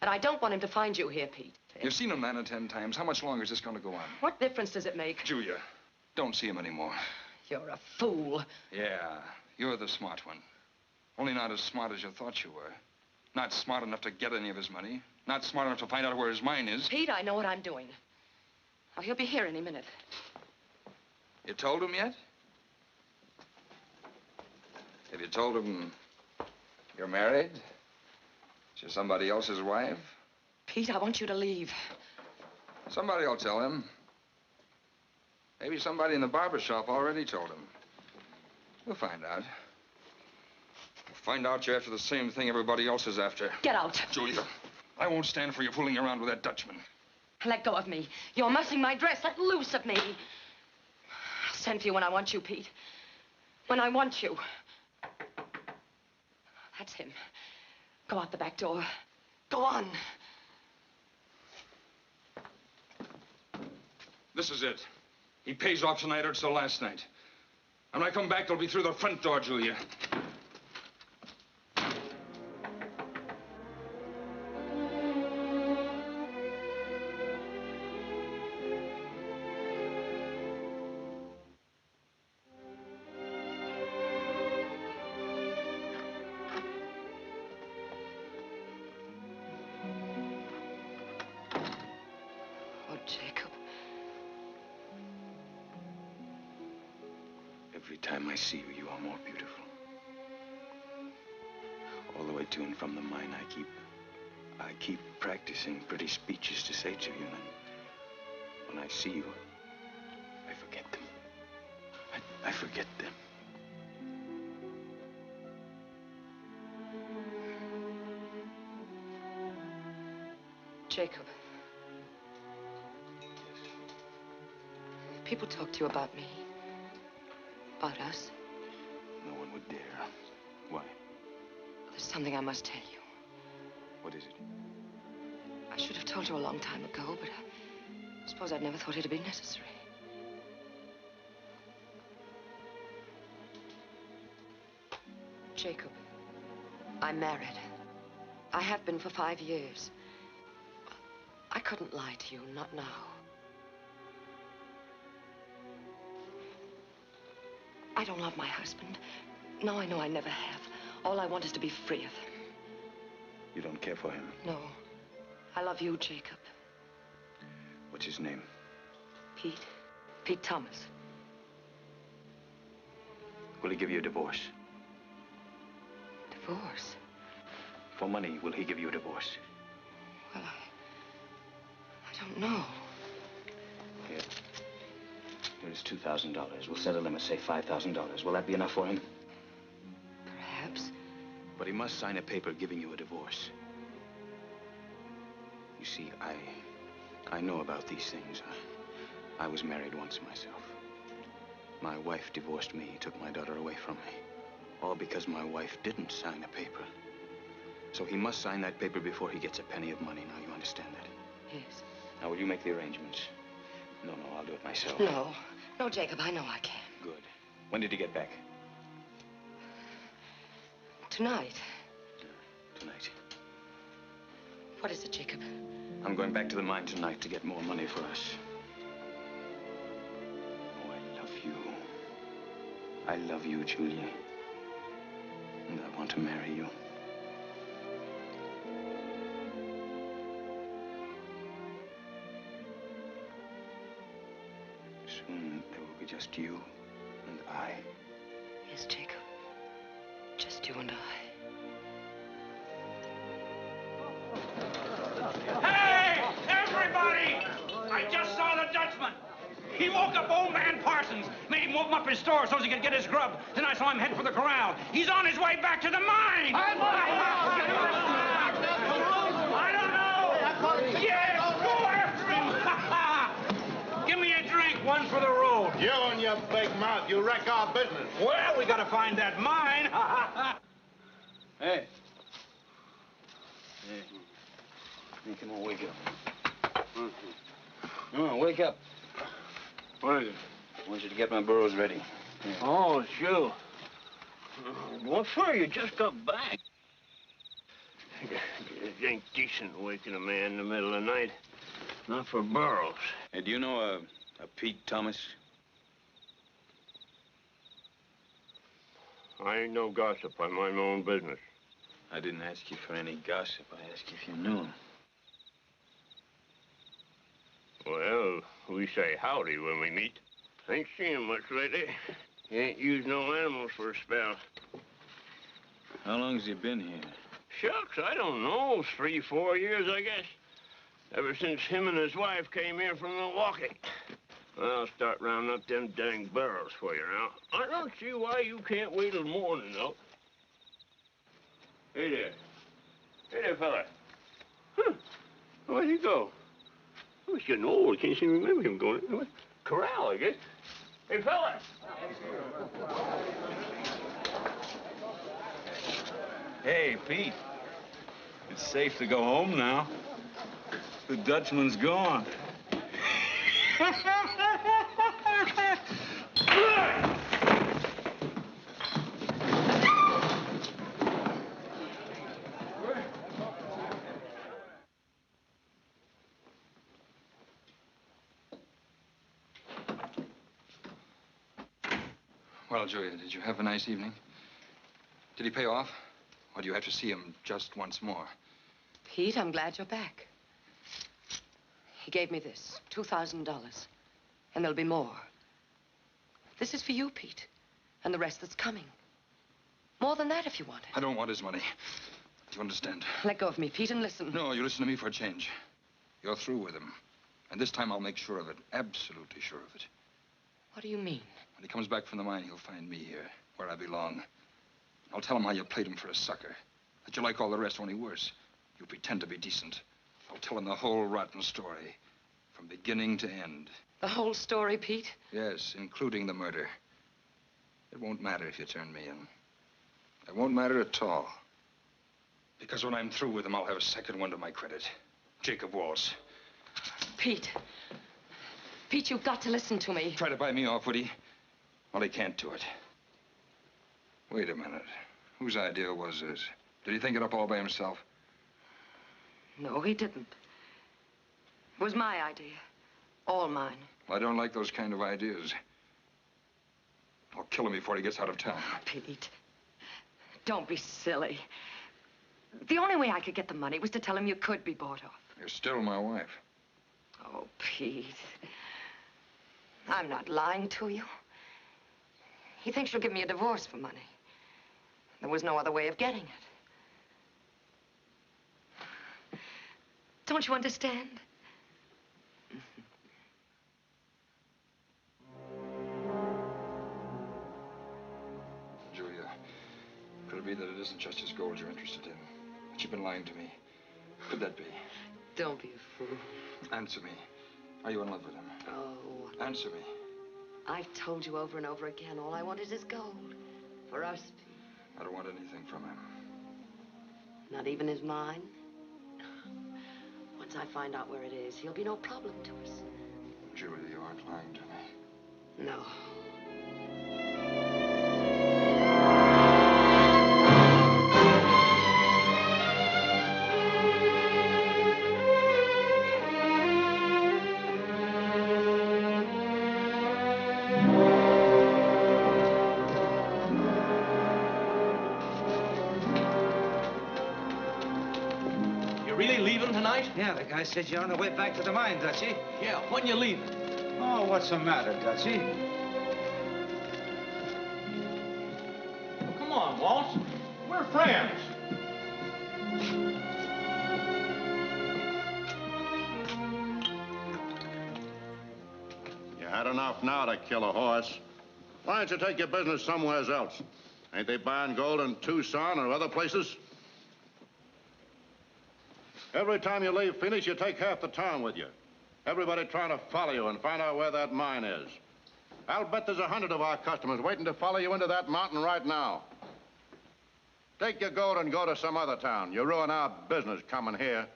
And I don't want him to find you here, Pete. You've seen him 9 or 10 times. How much longer is this going to go on? What difference does it make? Julia, don't see him anymore. You're a fool. Yeah, you're the smart one. Only not as smart as you thought you were. Not smart enough to get any of his money. Not smart enough to find out where his mine is. Pete, I know what I'm doing. Oh, he'll be here any minute. You told him yet? Have you told him you're married? You're somebody else's wife? Pete, I want you to leave. Somebody will tell him. Maybe somebody in the barber shop already told him. We'll find out. We'll find out you're after the same thing everybody else is after. Get out. Julia, I won't stand for you fooling around with that Dutchman. Let go of me. You're mussing my dress. Let loose of me. I'll send for you when I want you, Pete. When I want you. That's him. Go out the back door. Go on. This is it. He pays off tonight or it's the last night. When I come back, it'll be through the front door, Julia. Oh, Jacob. Every time I see you, you are more beautiful. All the way to and from the mine, I keep practicing pretty speeches to say to you, and when I see you, I forget them. I forget them. Jacob. People talk to you about me. About us. No one would dare. Why? There's something I must tell you. What is it? I should have told you a long time ago, but I suppose I'd never thought it'd be necessary. Jacob, I'm married. I have been for 5 years. I couldn't lie to you, not now. I don't love my husband. No, I know I never have. All I want is to be free of him. You don't care for him? No. I love you, Jacob. What's his name? Pete. Pete Thomas. Will he give you a divorce? Divorce? For money, will he give you a divorce? Well, I don't know. Here. Here's $2,000. We'll set a limit, say $5,000. Will that be enough for him? Perhaps. But he must sign a paper giving you a divorce. You see, I know about these things. I was married once myself. My wife divorced me, took my daughter away from me. All because my wife didn't sign a paper. So he must sign that paper before he gets a penny of money. Now, you understand that? Yes. Now, will you make the arrangements? No, I'll do it myself. No. No, Jacob, I know I can. Good. When did he get back? Tonight. Tonight. What is it, Jacob? I'm going back to the mine tonight to get more money for us. Oh, I love you. I love you, Julia. And I want to marry you. Soon there will be just you and I. Yes, Jacob. Just you and I. Hey, everybody! I just saw the Dutchman. He woke up old man Parsons, made him open up his store so he could get his grub. Then I saw him head for the corral. He's on his way back to the mine. I don't know. Yeah, go after him. Give me a drink, one for the road. You and your big mouth, you wreck our business. Well, we gotta find that mine. Hey. Hey, come on, wake up. Come on, wake up. What is it? I want you to get my burros ready. Here. Oh, sure. What for? You just got back. It ain't decent waking a man in the middle of the night. Not for Burroughs. Hey, do you know a Pete Thomas? I ain't no gossip. I mind my own business. I didn't ask you for any gossip. I asked you if you knew him. Well, we say howdy when we meet. Ain't seen him much lately. He ain't used no animals for a spell. How long's he been here? Shucks, I don't know. 3, 4 years, I guess. Ever since him and his wife came here from Milwaukee. I'll start rounding up them dang barrels for you now. I don't see why you can't wait till morning, though. Hey there. Hey there, fella. Huh. Where'd he go? Oh, he's getting old. I can't seem to remember him going. Corral, I guess. Hey, fella. Hey, Pete. It's safe to go home now. The Dutchman's gone. Well, Julia, did you have a nice evening? Did he pay off? Or do you have to see him just once more? Pete, I'm glad you're back. He gave me this, $2,000. And there'll be more. This is for you, Pete. And the rest that's coming. More than that if you want it. I don't want his money. Do you understand? Let go of me, Pete, and listen. No, you listen to me for a change. You're through with him. And this time I'll make sure of it. Absolutely sure of it. What do you mean? When he comes back from the mine, he'll find me here, where I belong. I'll tell him how you played him for a sucker. That you like all the rest, only worse. You pretend to be decent. I'll tell him the whole rotten story. From beginning to end. The whole story, Pete? Yes, including the murder. It won't matter if you turn me in. It won't matter at all. Because when I'm through with him, I'll have a second one to my credit. Jacob Walls. Pete. Pete, you've got to listen to me. Try to buy me off, would he? Well, he can't do it. Wait a minute. Whose idea was this? Did he think it up all by himself? No, he didn't. It was my idea. All mine. Well, I don't like those kind of ideas. I'll kill him before he gets out of town. Pete, don't be silly. The only way I could get the money was to tell him you could be bought off. You're still my wife. Oh, Pete. I'm not lying to you. He thinks you'll give me a divorce for money. There was no other way of getting it. Don't you understand? Julia, could it be that it isn't just his gold you're interested in? That you've been lying to me? Could that be? Don't be a fool. Answer me. Are you in love with him? Oh. Answer me. I've told you over and over again, all I want is his gold. For us. I don't want anything from him. Not even his mine? Once I find out where it is, he'll be no problem to us. Julia, you aren't lying to me. No. Yeah, the guy said you're on the way back to the mine, Dutchie. Yeah, when you leaving? Oh, what's the matter, Dutchie? Well, come on, Waltz. We're friends. You had enough now to kill a horse. Why don't you take your business somewhere else? Ain't they buying gold in Tucson or other places? Every time you leave Phoenix, you take half the town with you. Everybody trying to follow you and find out where that mine is. I'll bet there's 100 of our customers waiting to follow you into that mountain right now. Take your gold and go to some other town. You ruin our business coming here.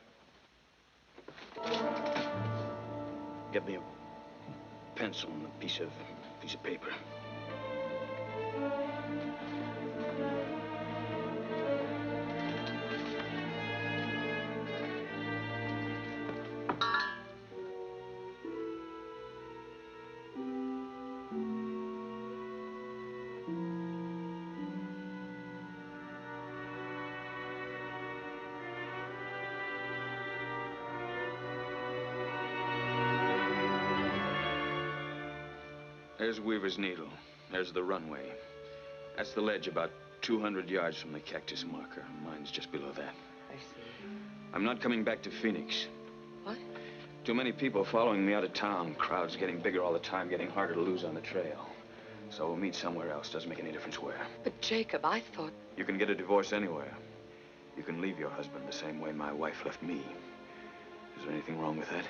Get me a pencil and a piece of paper. There's Weaver's Needle. There's the runway. That's the ledge about 200 yards from the cactus marker. Mine's just below that. I see. I'm not coming back to Phoenix. What? Too many people following me out of town. Crowds getting bigger all the time, getting harder to lose on the trail. So we'll meet somewhere else. Doesn't make any difference where. But, Jacob, I thought... You can get a divorce anywhere. You can leave your husband the same way my wife left me. Is there anything wrong with that?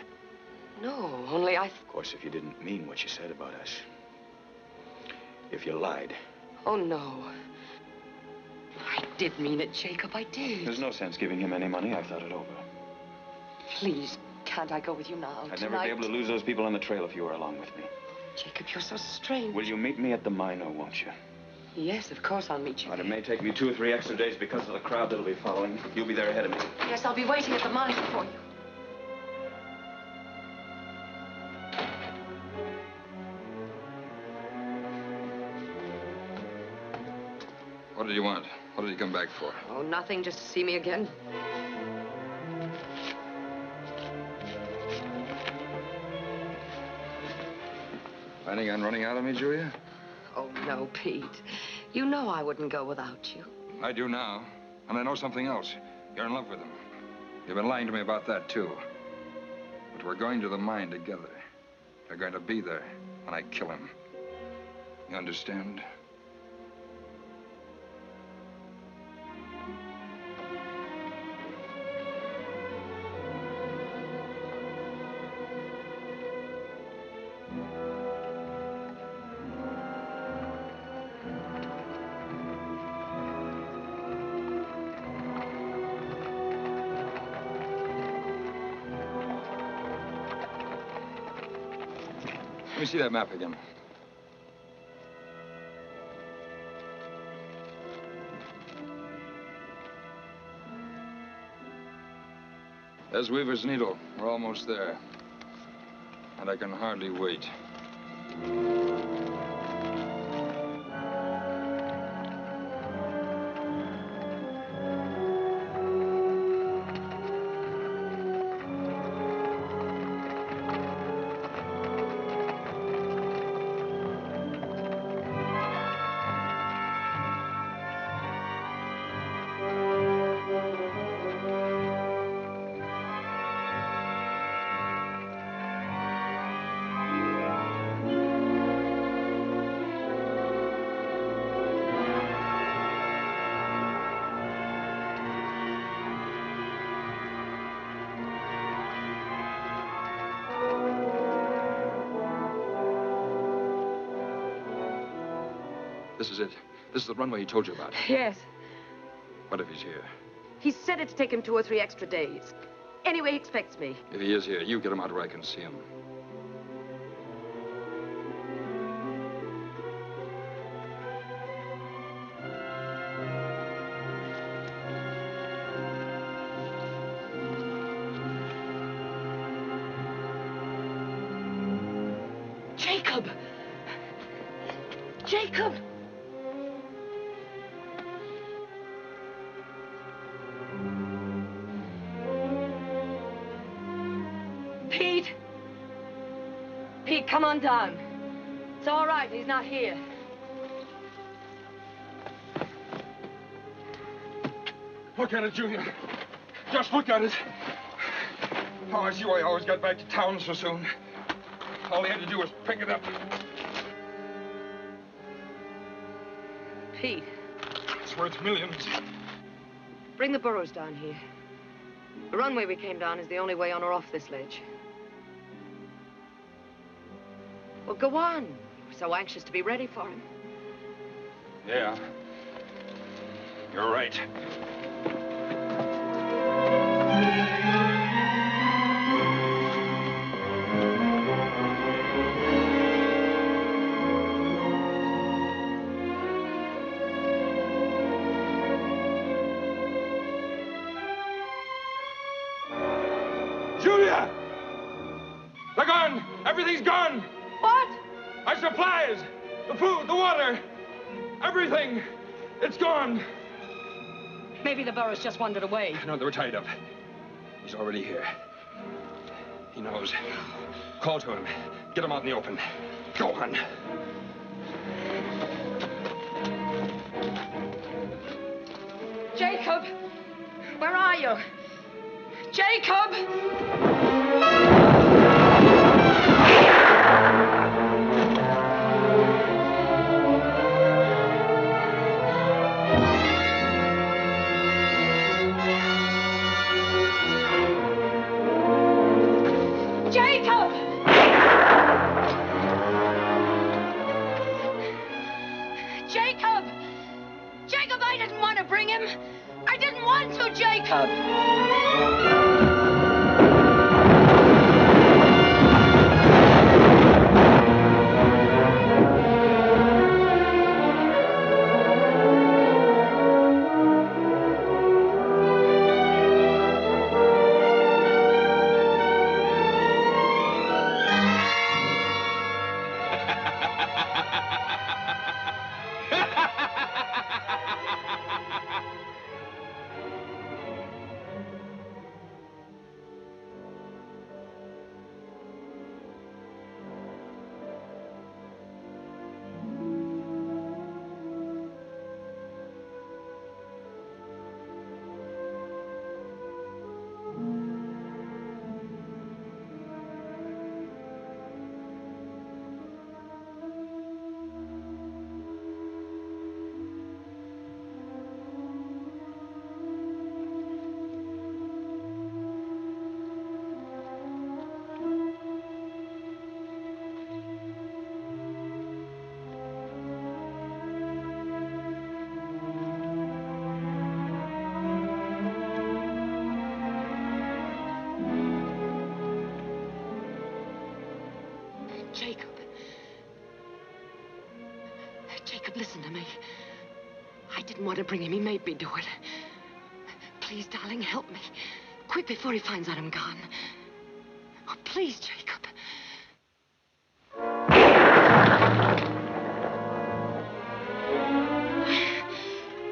No, only I... Of course, if you didn't mean what you said about us. If you lied. Oh, no. I did mean it, Jacob. I did. There's no sense giving him any money. I've thought it over. Please, can't I go with you now? I'd never be able to lose those people on the trail if you were along with me. Jacob, you're so strange. Will you meet me at the mine, or won't you? Yes, of course I'll meet you. But it may take me 2 or 3 extra days because of the crowd that'll be following. You'll be there ahead of me. Yes, I'll be waiting at the mine for you. What did you want? What did he come back for? Oh, nothing, just to see me again. Planning on running out of me, Julia? Oh, no, Pete. You know I wouldn't go without you. I do now. And I know something else. You're in love with him. You've been lying to me about that, too. But we're going to the mine together. You're going to be there when I kill him. You understand? Let me see that map again. There's Weaver's Needle. We're almost there. And I can hardly wait. This is it. This is the runway he told you about. Yes. What if he's here? He said it'd take him 2 or 3 extra days. Anyway, he expects me. If he is here, you get him out where I can see him. Jacob! Jacob! Pete! Pete, come on down. It's all right, he's not here. Look at it, Julia. Just look at it. Oh, I see why I always got back to town so soon. All he had to do was pick it up. Pete. It's worth millions. Bring the burros down here. The runway we came down is the only way on or off this ledge. Well, go on. We're so anxious to be ready for him. Yeah. You're right. Julia! They're gone! Everything's gone! What? Our supplies! The food, the water! Everything! It's gone! Maybe the burros just wandered away. No, they were tied up. He's already here. He knows. Call to him. Get him out in the open. Go on. Jacob! Where are you? Jacob! Jacob! Jacob! Jacob, I didn't want to bring him. I didn't want to, Jacob. Jacob. Jacob, listen to me. I didn't want to bring him. He made me do it. Please, darling, help me. Quick, before he finds out I'm gone. Oh, please, Jacob.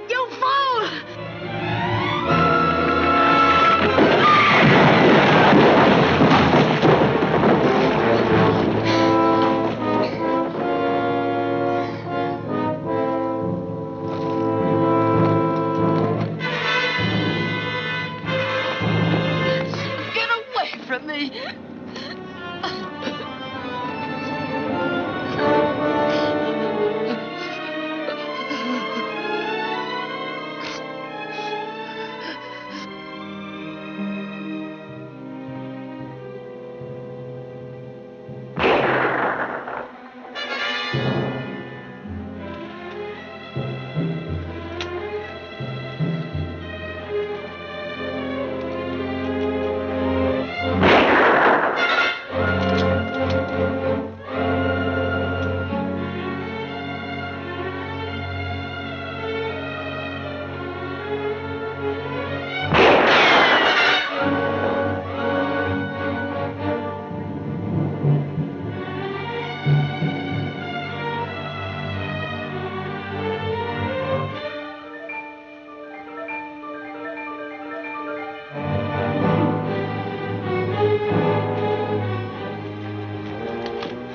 You fool! Get away from me!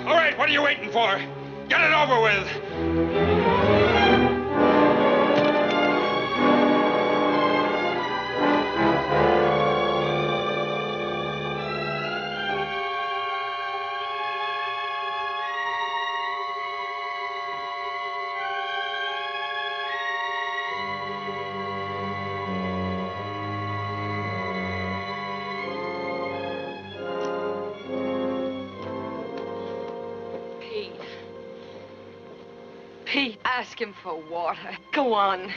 All right, what are you waiting for? Get it over with. Pete. Pete, ask him for water. Go on.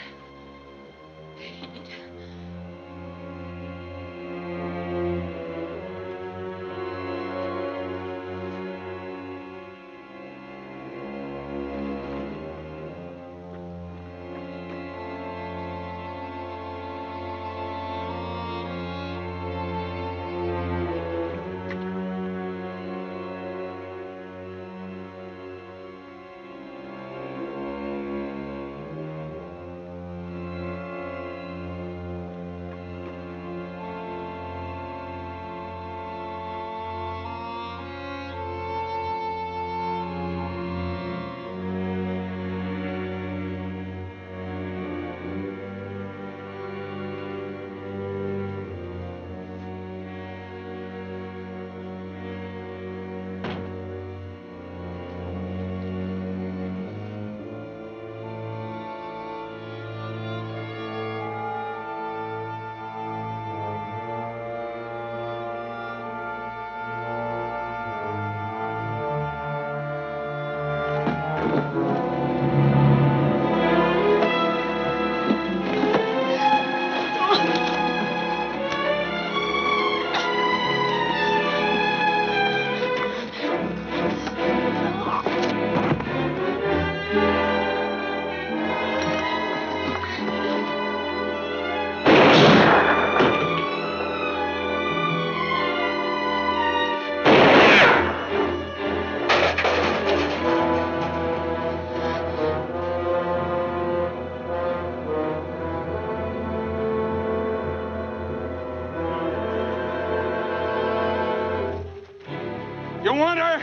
want her?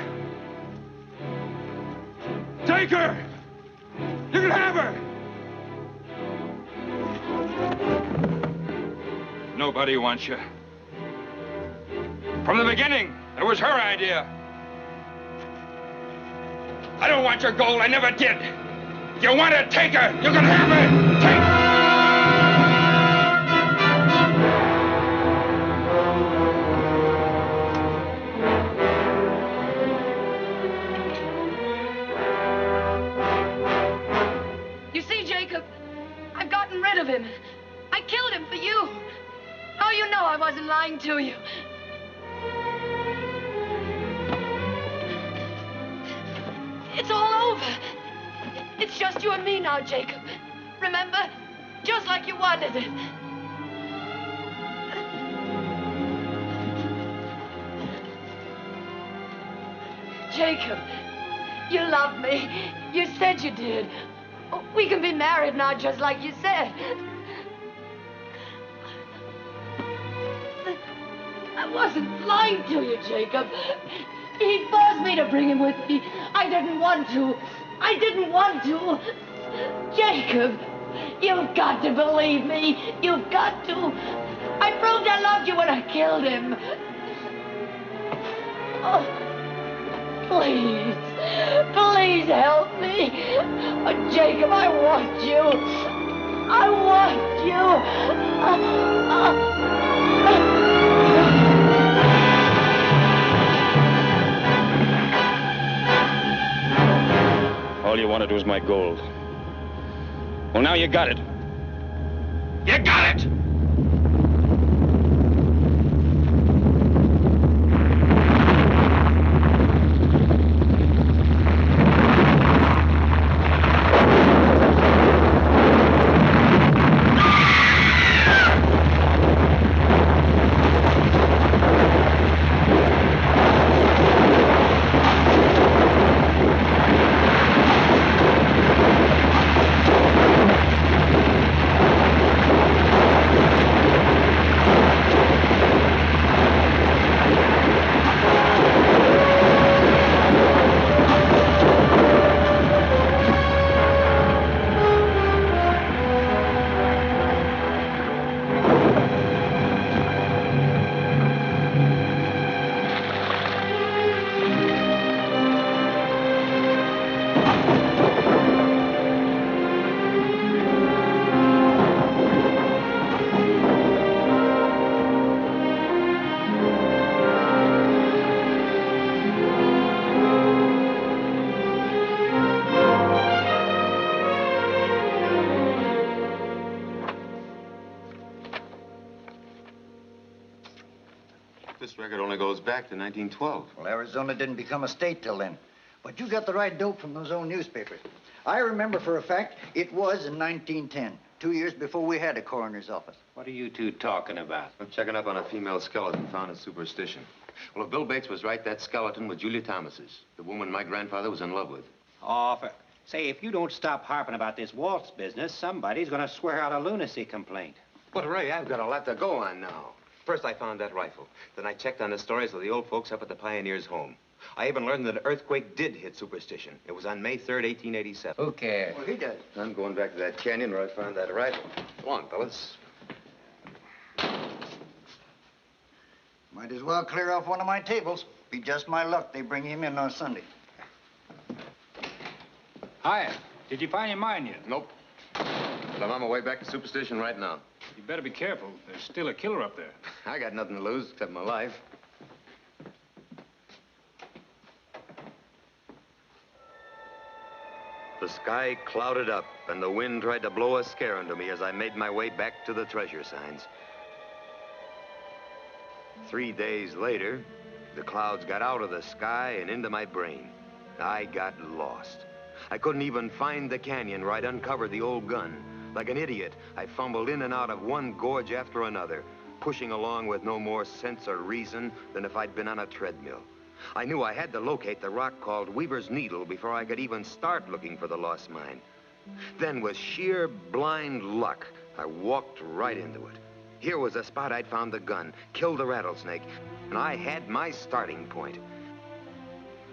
Take her! You can have her! Nobody wants you. From the beginning, it was her idea. I don't want your gold. I never did. If you want to take her, you can have it. Take her. You see, Jacob, I've gotten rid of him. I killed him for you. Oh, you know I wasn't lying to you. It's all over. It's just you and me now, Jacob. Remember? Just like you wanted it. Jacob, you love me. You said you did. We can be married now, just like you said. I wasn't lying to you, Jacob. He forced me to bring him with me. I didn't want to. I didn't want to. Jacob, you've got to believe me. You've got to. I proved I loved you when I killed him. Oh, please. Please help me. Oh, Jacob, I want you. I want you. All you wanted was my gold. Well, now you got it. You got it! This record only goes back to 1912. Well, Arizona didn't become a state till then. But you got the right dope from those old newspapers. I remember for a fact it was in 1910, 2 years before we had a coroner's office. What are you two talking about? I'm checking up on a female skeleton found in Superstition. Well, if Bill Bates was right, that skeleton was Julia Thomas's, the woman my grandfather was in love with. Say, if you don't stop harping about this waltz business, somebody's gonna swear out a lunacy complaint. But, Ray, I've got a lot to go on now. First, I found that rifle. Then I checked on the stories of the old folks up at the Pioneers' home. I even learned that an earthquake did hit Superstition. It was on May 3rd, 1887. Who cares? Well, he does. I'm going back to that canyon where I found that rifle. Come on, fellas. Might as well clear off one of my tables. Be just my luck they bring him in on Sunday. Hiya. Did you find your mine yet? Nope. But I'm on my way back to Superstition right now. You better be careful. There's still a killer up there. I got nothing to lose except my life. The sky clouded up, and the wind tried to blow a scare into me as I made my way back to the treasure signs. 3 days later, the clouds got out of the sky and into my brain. I got lost. I couldn't even find the canyon where I'd uncovered the old gun. Like an idiot, I fumbled in and out of one gorge after another, pushing along with no more sense or reason than if I'd been on a treadmill. I knew I had to locate the rock called Weaver's Needle before I could even start looking for the lost mine. Then, with sheer blind luck, I walked right into it. Here was the spot I'd found the gun, killed the rattlesnake, and I had my starting point.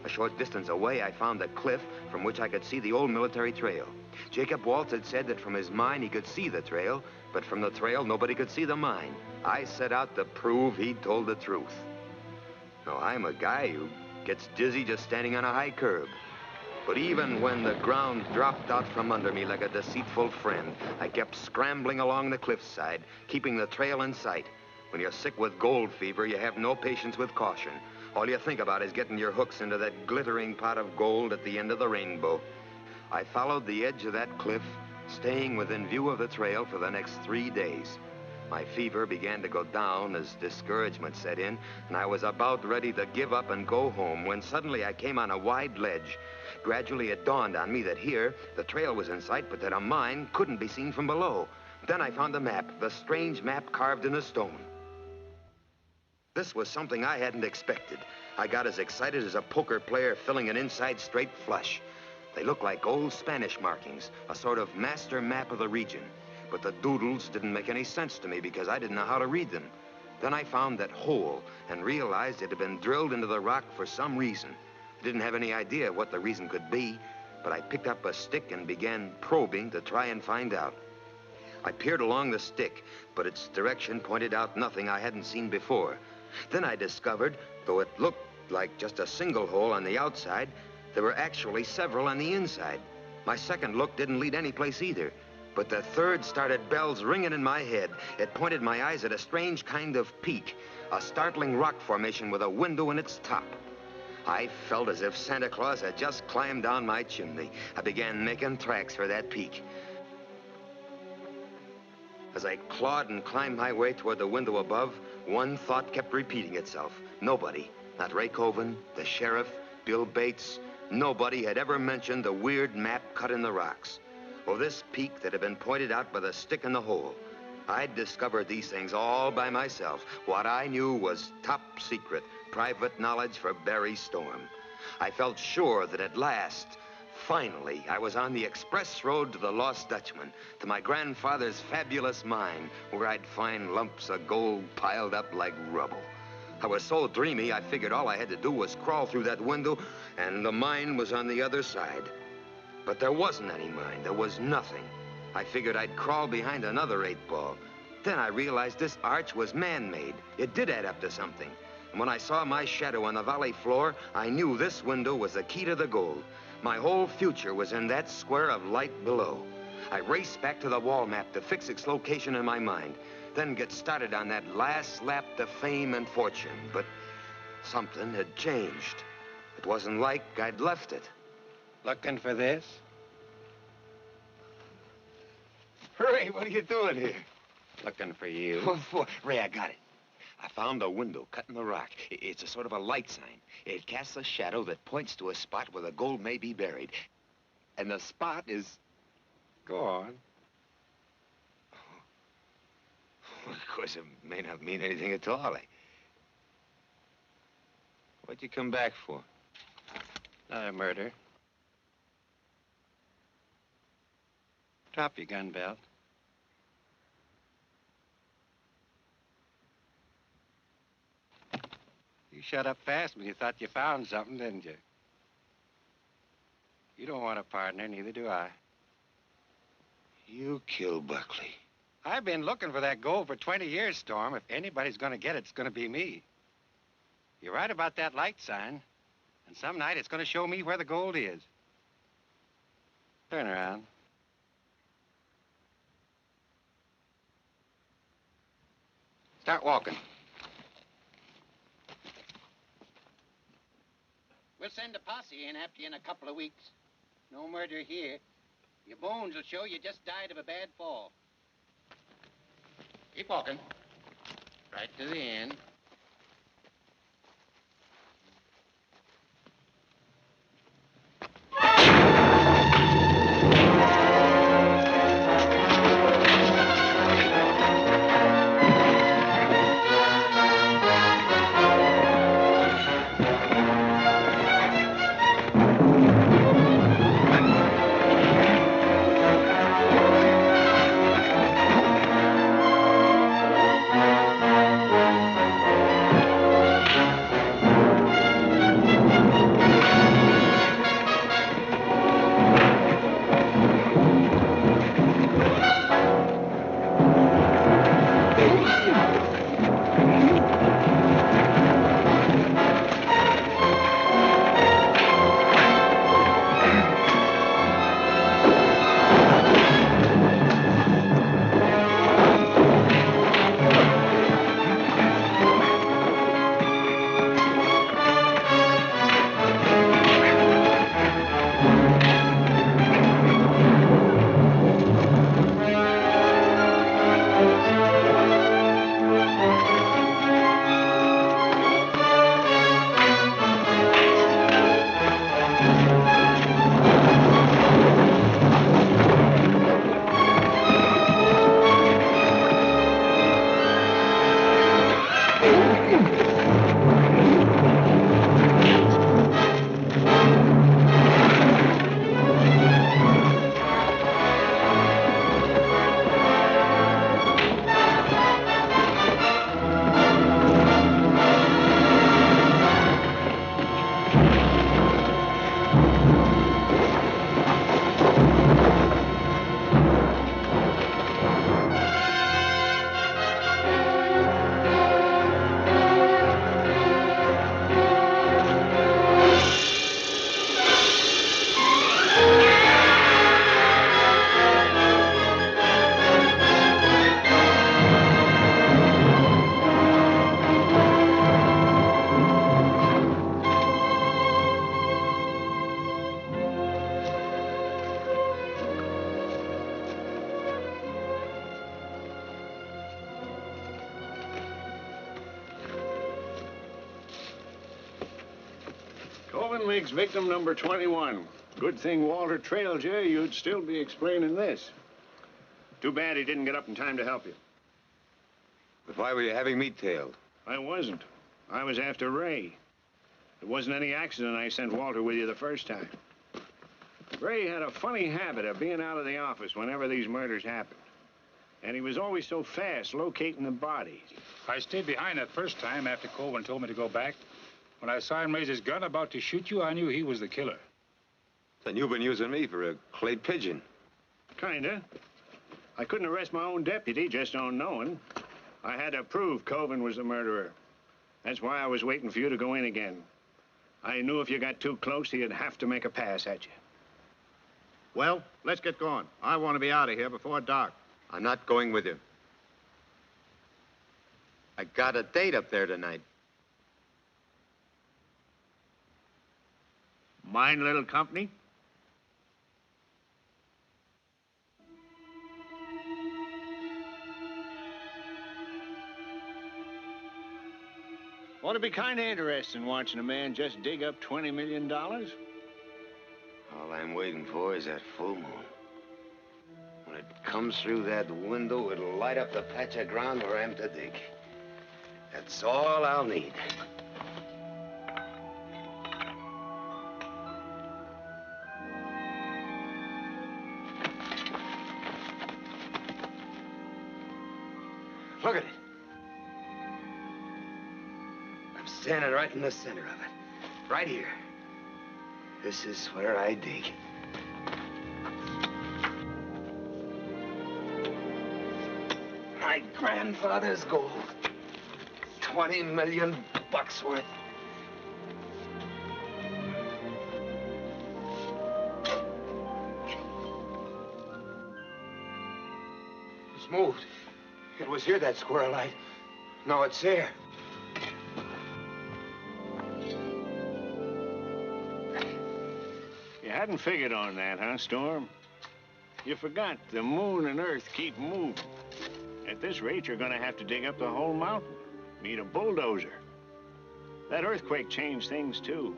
A short distance away, I found a cliff from which I could see the old military trail. Jacob Waltz had said that from his mine he could see the trail, but from the trail nobody could see the mine. I set out to prove he'd told the truth. Now, I'm a guy who gets dizzy just standing on a high curb. But even when the ground dropped out from under me like a deceitful friend, I kept scrambling along the cliffside, keeping the trail in sight. When you're sick with gold fever, you have no patience with caution. All you think about is getting your hooks into that glittering pot of gold at the end of the rainbow. I followed the edge of that cliff, staying within view of the trail for the next 3 days. My fever began to go down as discouragement set in, and I was about ready to give up and go home when suddenly I came on a wide ledge. Gradually, it dawned on me that here, the trail was in sight, but that a mine couldn't be seen from below. Then I found a map, the strange map carved in a stone. This was something I hadn't expected. I got as excited as a poker player filling an inside straight flush. They looked like old Spanish markings, a sort of master map of the region. But the doodles didn't make any sense to me because I didn't know how to read them. Then I found that hole and realized it had been drilled into the rock for some reason. I didn't have any idea what the reason could be, but I picked up a stick and began probing to try and find out. I peered along the stick, but its direction pointed out nothing I hadn't seen before. Then I discovered, though it looked like just a single hole on the outside, there were actually several on the inside. My second look didn't lead anyplace either, but the third started bells ringing in my head. It pointed my eyes at a strange kind of peak, a startling rock formation with a window in its top. I felt as if Santa Claus had just climbed down my chimney. I began making tracks for that peak. As I clawed and climbed my way toward the window above, one thought kept repeating itself. Nobody, not Ray Coven, the sheriff, Bill Bates, nobody had ever mentioned the weird map cut in the rocks, or this peak that had been pointed out by the stick in the hole. I'd discovered these things all by myself. What I knew was top secret, private knowledge for Barry Storm. I felt sure that at last, finally, I was on the express road to the Lost Dutchman, to my grandfather's fabulous mine, where I'd find lumps of gold piled up like rubble. I was so dreamy, I figured all I had to do was crawl through that window, and the mine was on the other side. But there wasn't any mine. There was nothing. I figured I'd crawl behind another 8-ball. Then I realized this arch was man-made. It did add up to something. And when I saw my shadow on the valley floor, I knew this window was the key to the gold. My whole future was in that square of light below. I raced back to the wall map to fix its location in my mind, then get started on that last lap to fame and fortune. But something had changed. It wasn't like I'd left it. Looking for this? Ray, what are you doing here? Looking for you. What for? Ray, I got it. I found a window cut in the rock. It's a sort of a light sign. It casts a shadow that points to a spot where the gold may be buried. And the spot is... Go on. Well, of course, it may not mean anything at all. What'd you come back for? Another murder. Drop your gun belt. You shut up fast when you thought you found something, didn't you? You don't want a partner, neither do I. You killed Buckley. I've been looking for that gold for 20 years, Storm. If anybody's going to get it, it's going to be me. You're right about that light sign. And some night it's going to show me where the gold is. Turn around. Start walking. We'll send a posse in after you in a couple of weeks. No murder here. Your bones will show you just died of a bad fall. Keep walking. Right to the end. makes victim number 21. Good thing Walter trailed you. You'd still be explaining this. Too bad he didn't get up in time to help you. But why were you having me tailed? I wasn't. I was after Ray. It wasn't any accident I sent Walter with you the first time. Ray had a funny habit of being out of the office whenever these murders happened. And he was always so fast locating the bodies. I stayed behind that first time after Colvin told me to go back. When I saw him raise his gun about to shoot you, I knew he was the killer. Then you've been using me for a clay pigeon. Kinda. I couldn't arrest my own deputy just on knowing. I had to prove Colvin was the murderer. That's why I was waiting for you to go in again. I knew if you got too close, he'd have to make a pass at you. Well, let's get going. I want to be out of here before dark. I'm not going with you. I got a date up there tonight. Mine little company? Ought to be kind of interesting watching a man just dig up $20 million. All I'm waiting for is that full moon. When it comes through that window, it'll light up the patch of ground where I'm to dig. That's all I'll need. Look at it. I'm standing right in the center of it. Right here. This is where I dig. My grandfather's gold. 20 million bucks worth. It's moved. It was here, that squirrel light. Now it's there. You hadn't figured on that, huh, Storm? You forgot the moon and Earth keep moving. At this rate, you're gonna have to dig up the whole mountain. Need a bulldozer. That earthquake changed things, too.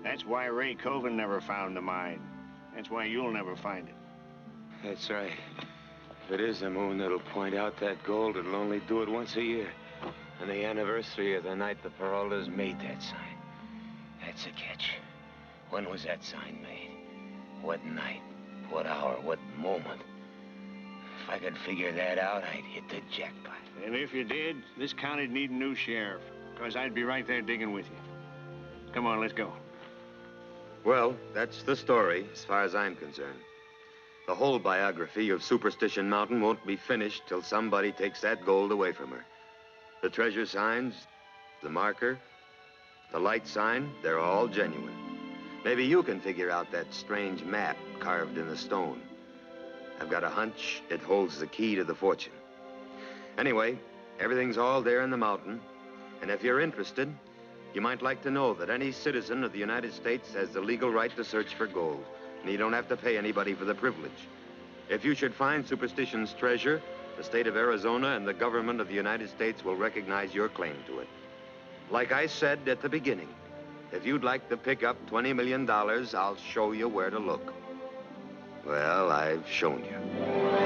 That's why Ray Colvin never found the mine. That's why you'll never find it. That's right. If it is the moon that'll point out that gold, it'll only do it once a year. On the anniversary of the night the Peraltas made that sign. That's a catch. When was that sign made? What night? What hour? What moment? If I could figure that out, I'd hit the jackpot. And if you did, this county'd need a new sheriff, because I'd be right there digging with you. Come on, let's go. Well, that's the story, as far as I'm concerned. The whole biography of Superstition Mountain won't be finished till somebody takes that gold away from her. The treasure signs, the marker, the light sign, they're all genuine. Maybe you can figure out that strange map carved in the stone. I've got a hunch it holds the key to the fortune. Anyway, everything's all there in the mountain, and if you're interested, you might like to know that any citizen of the United States has the legal right to search for gold. And you don't have to pay anybody for the privilege. If you should find Superstition's treasure, the state of Arizona and the government of the United States will recognize your claim to it. Like I said at the beginning, if you'd like to pick up $20 million, I'll show you where to look. Well, I've shown you.